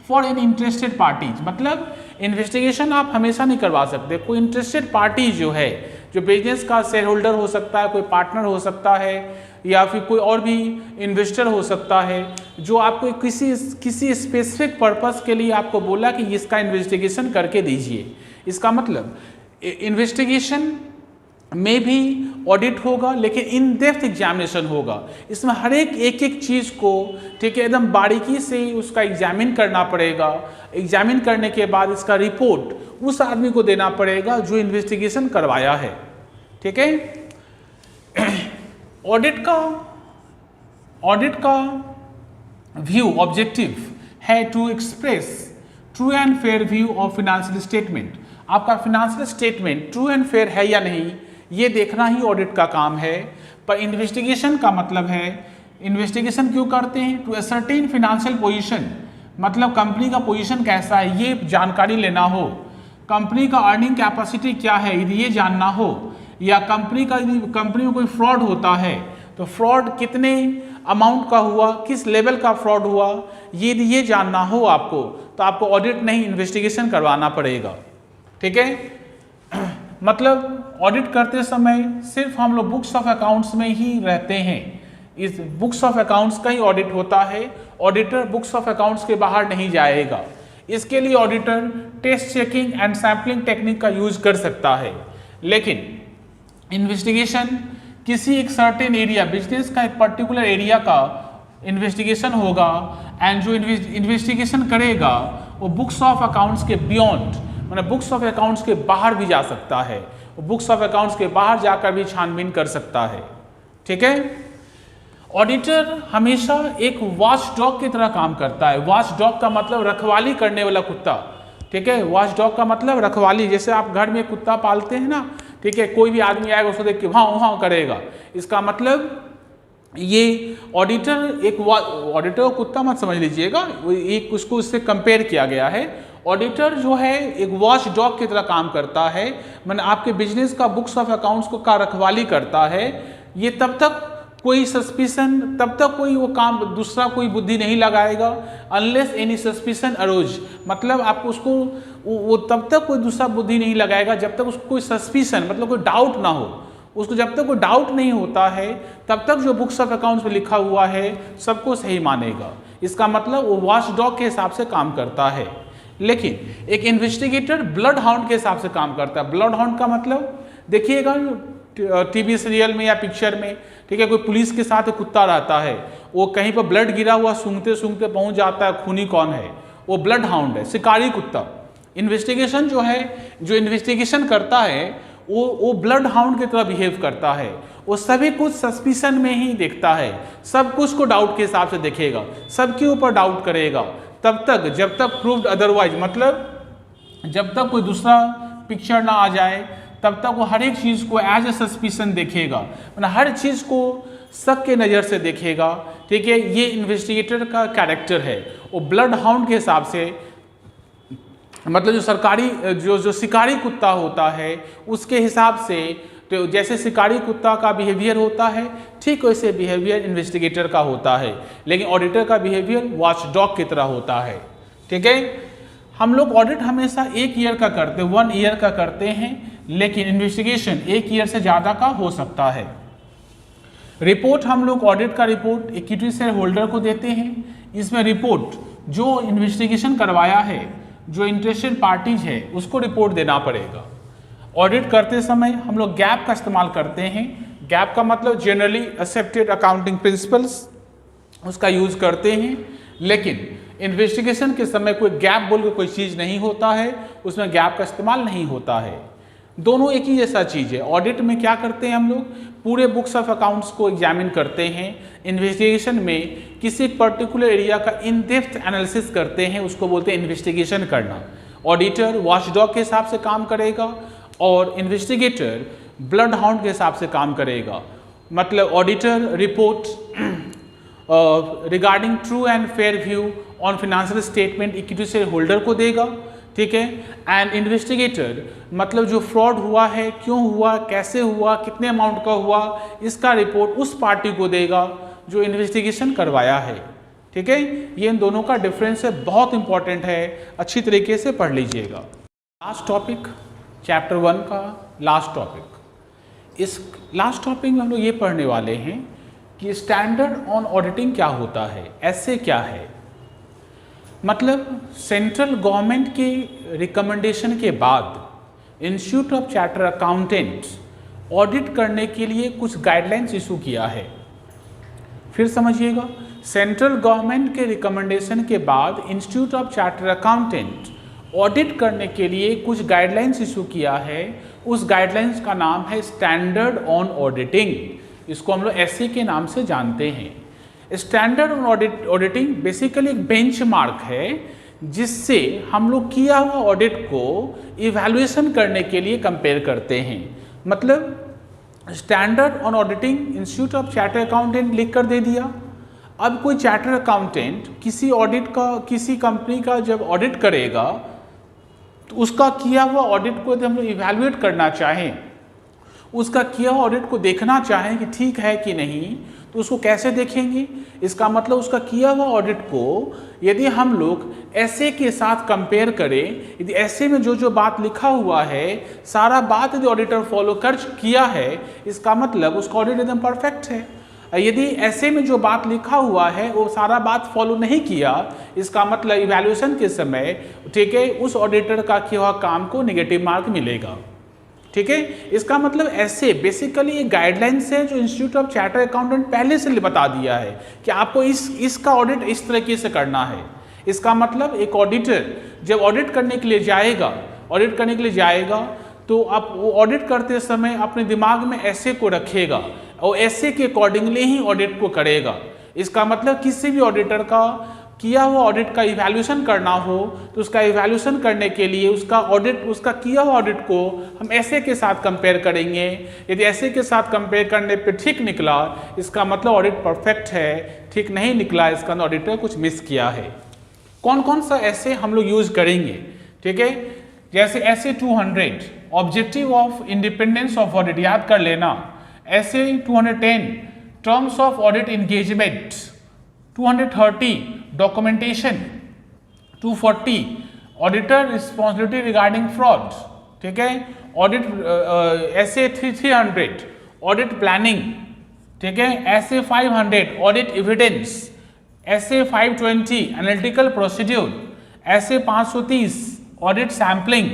for an interested parties. मतलब इन्वेस्टिगेशन आप हमेशा नहीं करवा सकते, कोई इंटरेस्टेड पार्टी जो है, जो बिजनेस का शेयर होल्डर हो सकता है, कोई पार्टनर हो सकता है, या फिर कोई और भी इन्वेस्टर हो सकता है, जो आपको किसी स्पेसिफिक पर्पस के लिए आपको बोला कि इसका इन्वेस्टिगेशन करके दीजिए। इसका मतलब इन्वेस्टिगेशन में भी ऑडिट होगा, लेकिन इन डेप्थ एग्जामिनेशन होगा। इसमें हर एक चीज़ को, ठीक है, एकदम बारीकी से उसका एग्जामिन करना पड़ेगा। एग्जामिन करने के बाद इसका रिपोर्ट उस आदमी को देना पड़ेगा जो इन्वेस्टिगेशन करवाया है। ठीक है, ऑडिट का व्यू ऑब्जेक्टिव है to express true and fair view of financial statement. आपका financial statement true and fair है या नहीं, ये देखना ही ऑडिट का काम है। पर इन्वेस्टिगेशन का मतलब है, इन्वेस्टिगेशन क्यों करते हैं, टू असर्टेन फाइनेंशियल पोजीशन, मतलब कंपनी का पोजीशन कैसा है ये जानकारी लेना हो, कंपनी का अर्निंग कैपेसिटी क्या है ये जानना हो, या कंपनी में कोई फ्रॉड होता है तो फ्रॉड कितने अमाउंट का हुआ, किस लेवल का फ्रॉड हुआ, ये जानना हो आपको, तो आपको ऑडिट नहीं इन्वेस्टिगेशन करवाना पड़ेगा। ठीक है, मतलब ऑडिट करते समय सिर्फ हम लोग बुक्स ऑफ अकाउंट्स में ही रहते हैं, इस बुक्स ऑफ अकाउंट्स का ही ऑडिट होता है। ऑडिटर बुक्स ऑफ अकाउंट्स के बाहर नहीं जाएगा। इसके लिए auditor test checking and sampling technique का यूज कर सकता है। लेकिन इन्वेस्टिगेशन किसी एक सर्टेन एरिया, बिजनेस का एक पर्टिकुलर एरिया का इन्वेस्टिगेशन होगा एंड जो इन्वेस्टिगेशन करेगा वो बुक्स ऑफ अकाउंट्स के बियॉन्ड, मतलब बुक्स ऑफ अकाउंट्स के बाहर भी जा सकता है। वो बुक्स ऑफ अकाउंट्स के बाहर जाकर भी छानबीन कर सकता है। ठीक है। ऑडिटर हमेशा एक वॉच डॉग की तरह काम करता है। वॉच डॉग का मतलब रखवाली करने वाला कुत्ता। ठीक है। वॉच डॉग का मतलब रखवाली, जैसे आप घर में कुत्ता पालते हैं ना, ठीक है, कोई भी आदमी आएगा उसको देख के वहाँ करेगा, इसका मतलब ये ऑडिटर एक ऑडिटर कुत्ता मत समझ लीजिएगा, एक उसको उससे कंपेयर किया गया है। ऑडिटर जो है एक वॉच डॉग की तरह काम करता है, मैंने आपके बिजनेस का बुक्स ऑफ अकाउंट्स को का रखवाली करता है। ये तब तक कोई सस्पिशन, तब तक कोई वो काम दूसरा कोई बुद्धि नहीं लगाएगा अनलेस एनी सस्पिशन अरोज, मतलब आपको उसको वो तब तक कोई दूसरा बुद्धि नहीं लगाएगा जब तक उसको कोई सस्पिशन, मतलब कोई डाउट ना हो। उसको जब तक कोई डाउट नहीं होता है तब तक जो बुक्स ऑफ अकाउंट्स में लिखा हुआ है सबको सही मानेगा। इसका मतलब वो वॉच डॉग के हिसाब से काम करता है। लेकिन एक इन्वेस्टिगेटर ब्लड हाउंड के हिसाब से काम करता है। ब्लड हाउंड का मतलब देखिएगा टीवी सीरियल में या पिक्चर में, ठीक है, कोई पुलिस के साथ कुत्ता रहता है, वो कहीं पर ब्लड गिरा हुआ सूंघते सूंघते पहुंच जाता है, खूनी कौन है, वो ब्लड हाउंड है, शिकारी कुत्ता। इन्वेस्टिगेशन जो है, जो इन्वेस्टिगेशन करता है वो ब्लड हाउंड की तरह बिहेव करता है। वो सभी कुछ सस्पिशन में ही देखता है, सब कुछ को डाउट के हिसाब से देखेगा, सबके ऊपर डाउट करेगा तब तक जब तक प्रूव्ड अदरवाइज, मतलब जब तक कोई दूसरा पिक्चर ना आ जाए तब तक वो हर एक चीज़ को एज ए सस्पिशन देखेगा, मतलब हर चीज़ को शक के नज़र से देखेगा। ठीक है, ये इन्वेस्टिगेटर का कैरेक्टर है। वो ब्लड हाउंड के हिसाब से, मतलब जो सरकारी जो शिकारी कुत्ता होता है उसके हिसाब से, तो जैसे शिकारी कुत्ता का बिहेवियर होता है ठीक वैसे बिहेवियर इन्वेस्टिगेटर का होता है। लेकिन ऑडिटर का बिहेवियर वॉच डॉग की तरह होता है। ठीक है। हम लोग ऑडिट हमेशा 1 ईयर का करते हैं, 1 ईयर का करते हैं, लेकिन इन्वेस्टिगेशन 1 ईयर से ज़्यादा का हो सकता है। रिपोर्ट हम लोग ऑडिट का रिपोर्ट इक्विटी शेयर होल्डर को देते हैं। इसमें रिपोर्ट जो इन्वेस्टिगेशन करवाया है, जो इंटरेस्टेड पार्टीज है उसको रिपोर्ट देना पड़ेगा। ऑडिट करते समय हम लोग गैप का इस्तेमाल करते हैं। गैप का मतलब जनरली एक्सेप्टेड अकाउंटिंग प्रिंसिपल्स, उसका यूज करते हैं। लेकिन इन्वेस्टिगेशन के समय कोई गैप बोल के कोई चीज़ नहीं होता है, उसमें गैप का इस्तेमाल नहीं होता है। दोनों एक ही जैसा चीज़ है। ऑडिट में क्या करते हैं हम लोग, पूरे बुक्स ऑफ अकाउंट्स को एग्जामिन करते हैं। इन्वेस्टिगेशन में किसी पर्टिकुलर एरिया का इन डेप्थ एनालिसिस करते हैं, उसको बोलते हैं इन्वेस्टिगेशन करना। ऑडिटर वॉचडॉग के हिसाब से काम करेगा और इन्वेस्टिगेटर ब्लड हाउंड के हिसाब से काम करेगा। मतलब auditor report regarding true and fair view on financial statement equity share holder को देगा। ठीक है। एंड इन्वेस्टिगेटर मतलब जो फ्रॉड हुआ है, क्यों हुआ, कैसे हुआ, कितने अमाउंट का हुआ, इसका रिपोर्ट उस पार्टी को देगा जो इन्वेस्टिगेशन करवाया है। ठीक है। ये इन दोनों का डिफरेंस है, बहुत इंपॉर्टेंट है, अच्छी तरीके से पढ़ लीजिएगा। लास्ट टॉपिक चैप्टर 1 का लास्ट टॉपिक। इस लास्ट टॉपिक में हम लोग ये पढ़ने वाले हैं कि स्टैंडर्ड ऑन ऑडिटिंग क्या होता है, ऐसे क्या है। मतलब सेंट्रल गवर्नमेंट के रिकमेंडेशन के बाद institute of charter accountants audit करने के लिए कुछ गाइडलाइंस इशू किया है। फिर समझिएगा, सेंट्रल गवर्नमेंट के रिकमेंडेशन के बाद institute of charter accountant audit करने के लिए कुछ गाइडलाइंस इशू किया है। उस गाइडलाइंस का नाम है स्टैंडर्ड ऑन ऑडिटिंग। इसको हम लोग एसए के नाम से जानते हैं। स्टैंडर्ड ऑन ऑडिटिंग बेसिकली एक बेंचमार्क है जिससे हम लोग किया हुआ ऑडिट को इवैल्यूएशन करने के लिए कंपेयर करते हैं। मतलब standard on auditing institute of charter accountant लिख कर दे दिया। अब कोई चार्टर अकाउंटेंट किसी ऑडिट का, किसी कंपनी का जब ऑडिट करेगा तो उसका किया हुआ ऑडिट को यदि हम लोग इवैल्यूएट करना चाहें, उसका किया हुआ ऑडिट को देखना चाहें कि ठीक है कि नहीं, तो उसको कैसे देखेंगे। इसका मतलब उसका किया हुआ ऑडिट को यदि हम लोग ऐसे के साथ कंपेयर करें, यदि ऐसे में जो जो बात लिखा हुआ है सारा बात यदि ऑडिटर फॉलो कर किया है, इसका मतलब उसका ऑडिट एकदम परफेक्ट है। यदि ऐसे में जो बात लिखा हुआ है वो सारा बात फॉलो नहीं किया, इसका मतलब इवैल्यूएशन के समय, ठीक है, उस ऑडिटर का किया हुआ काम को नेगेटिव मार्क मिलेगा। ठीक है, इसका मतलब ऐसे बेसिकली एक गाइडलाइंस है जो इंस्टीट्यूट ऑफ चार्टर्ड अकाउंटेंट पहले से बता दिया है कि आपको इसका ऑडिट इस तरीके से करना है। इसका मतलब एक ऑडिटर जब ऑडिट करने के लिए जाएगा तो आप वो ऑडिट करते समय अपने दिमाग में ऐसे को रखेगा और ऐसे के अकॉर्डिंगली ही ऑडिट को करेगा। इसका मतलब किसी भी ऑडिटर का किया हुआ ऑडिट का इवैल्यूएशन करना हो तो उसका इवैल्यूएशन करने के लिए उसका किया हुआ ऑडिट को हम ऐसे के साथ कंपेयर करेंगे। यदि ऐसे के साथ कंपेयर करने पे ठीक निकला, इसका मतलब ऑडिट परफेक्ट है। ठीक नहीं निकला, इसका ऑडिटर कुछ मिस किया है। कौन कौन सा ऐसे हम लोग यूज करेंगे? ठीक है, जैसे ऐसे 200 objective of independence of audit याद कर लेना। ऐसे 210 terms of audit engagement, 230 documentation, 240 auditor responsibility regarding fraud. ठीक है, ऑडिट ऐसे 300 ऑडिट प्लानिंग। ठीक है, ऐसे 500 ऑडिट एविडेंस, ऐसे 520 एनालिटिकल प्रोसीड्यूर, ऐसे 530 ऑडिट सैम्पलिंग,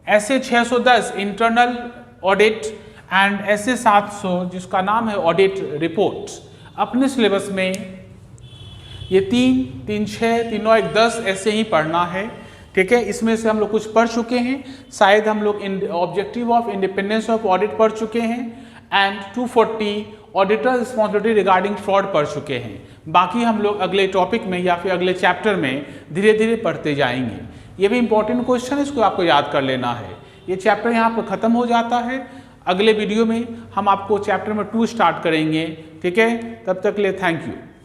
ऐसे 610 इंटरनल ऑडिट एंड ऐसे 700 जिसका नाम है ऑडिट रिपोर्ट। अपने सिलेबस में ये 3, 3, 6, 3, 9, 1, 10 ऐसे ही पढ़ना है। ठीक है, इसमें से हम लोग कुछ पढ़ चुके हैं, शायद हम लोग objective of independence of audit पढ़ चुके हैं and 240 auditor responsibility regarding fraud पढ़ चुके हैं। बाकी हम लोग अगले टॉपिक में या फिर अगले चैप्टर में धीरे धीरे पढ़ते जाएंगे। ये भी इंपॉर्टेंट क्वेश्चन है, इसको आपको याद कर लेना है। ये चैप्टर यहाँ पर खत्म हो जाता है। अगले वीडियो में हम आपको चैप्टर नंबर 2 स्टार्ट करेंगे। ठीक है, तब तक के लिए थैंक यू।